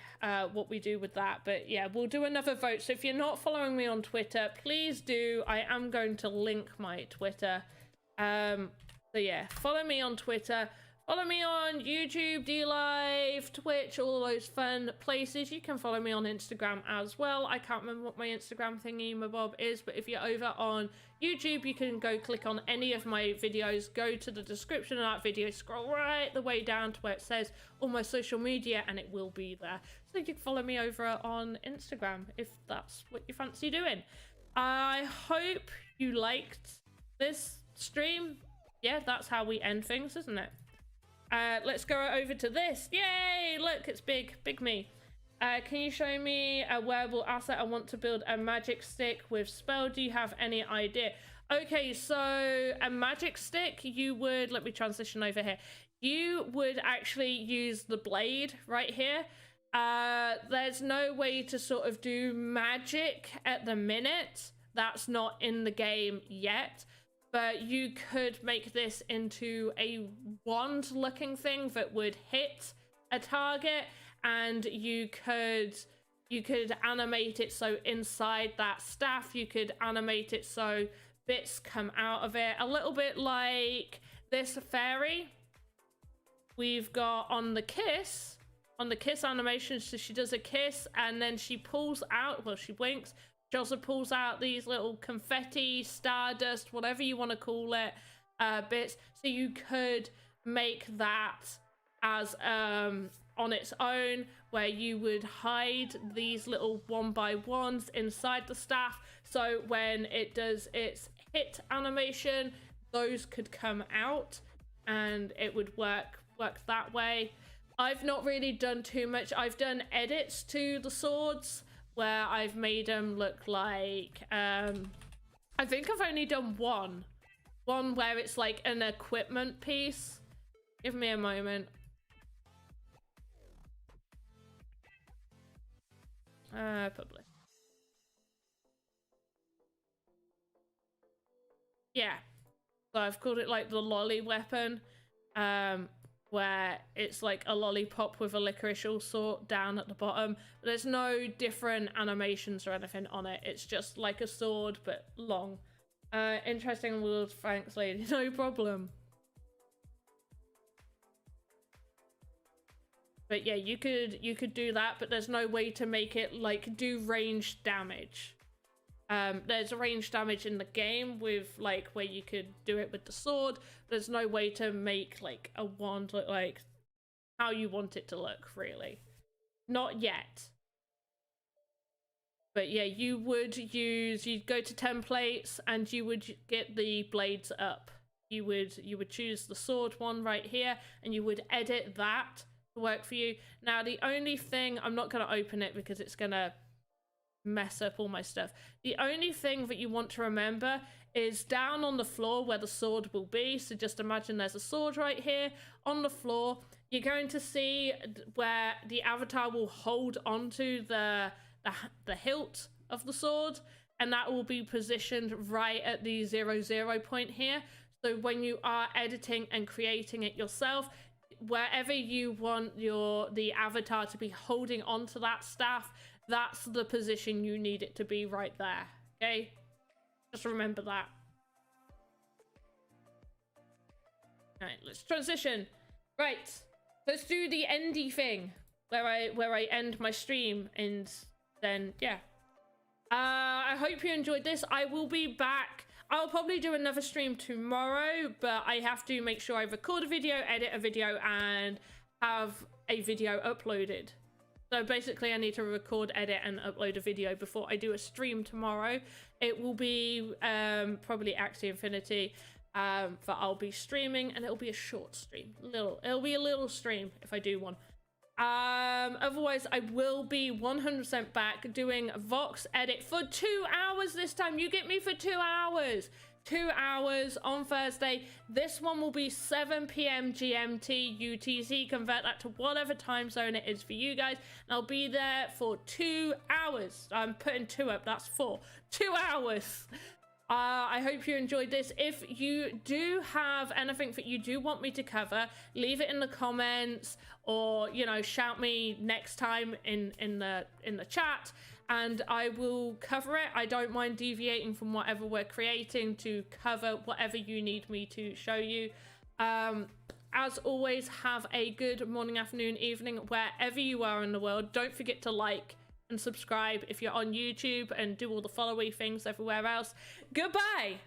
what we do with that. But yeah, we'll do another vote. So if you're not following me on Twitter, please do. I am going to link my Twitter. So yeah, follow me on Twitter. Follow me on YouTube, DLive, Twitch, all those fun places. You can follow me on Instagram as well. I can't remember what my Instagram thingy-mabob is, but if you're over on YouTube, you can go click on any of my videos, go to the description of that video, scroll right the way down to where it says all my social media, and it will be there. So you can follow me over on Instagram if that's what you fancy doing. I hope you liked this stream. Yeah, that's how we end things, isn't it? Let's go over to this. Yay! Look, it's big me. Can you show me a wearable asset? I want to build a magic stick with spell. Do you have any idea? Okay, so a magic stick, you would, let me transition over here. You would actually use the blade right here. There's no way to sort of do magic at the minute. That's not in the game yet. But you could make this into a wand looking thing that would hit a target, and you could animate it so inside that staff you could animate it so bits come out of it, a little bit like this fairy we've got on the kiss animation. So she does a kiss and then she pulls out, well, she winks. She also pulls out these little confetti, stardust, whatever you want to call it, bits. So you could make that as on its own, where you would hide these little 1x1s inside the staff. So when it does its hit animation, those could come out and it would work that way. I've not really done too much. I've done edits to the swords where I've made them look like, I think I've only done one where it's like an equipment piece. Give me a moment. Publish. Yeah. So I've called it like the lolly weapon, where it's like a lollipop with a licorice all sort down at the bottom. There's no different animations or anything on it. It's just like a sword, but long. Interesting rules, thanks, lady. No problem. But yeah, you could do that, but there's no way to make it like do ranged damage. There's range damage in the game with like where you could do it with the sword. There's no way to make like a wand look like how you want it to look, really. Not yet. But yeah, you'd go to templates and you would get the blades up. You would choose the sword one right here and you would edit that to work for you. Now the only thing, I'm not going to open it because it's going to mess up all my stuff. The only thing that you want to remember is down on the floor where the sword will be. So just imagine there's a sword right here on the floor. You're going to see where the avatar will hold onto the hilt of the sword, and that will be positioned right at the 0, point here. So when you are editing and creating it yourself, wherever you want the avatar to be holding onto that staff, that's the position you need it to be right there. Okay, just remember that. All right, let's transition. Right, let's do the endy thing where I end my stream, and then yeah. I hope you enjoyed this. I will be back. I'll probably do another stream tomorrow, but I have to make sure I record a video, edit a video, and have a video uploaded. So basically I need to record, edit, and upload a video before I do a stream tomorrow. It will be probably Axie Infinity that I'll be streaming, and it'll be a short stream. It'll be a little stream if I do one. Otherwise I will be 100% back doing Voxedit for 2 hours this time. You get me for 2 hours. 2 hours on Thursday. This one will be 7 p.m. GMT UTC. Convert that to whatever time zone it is for you guys. And I'll be there for 2 hours. I'm putting 2 up. That's 4. 2 hours. I hope you enjoyed this. If you do have anything that you do want me to cover, leave it in the comments, or shout me next time in the chat, and I will cover it. I don't mind deviating from whatever we're creating to cover whatever you need me to show you. As always, have a good morning, afternoon, evening, wherever you are in the world. Don't forget to like and subscribe if you're on YouTube, and do all the followy things everywhere else. Goodbye.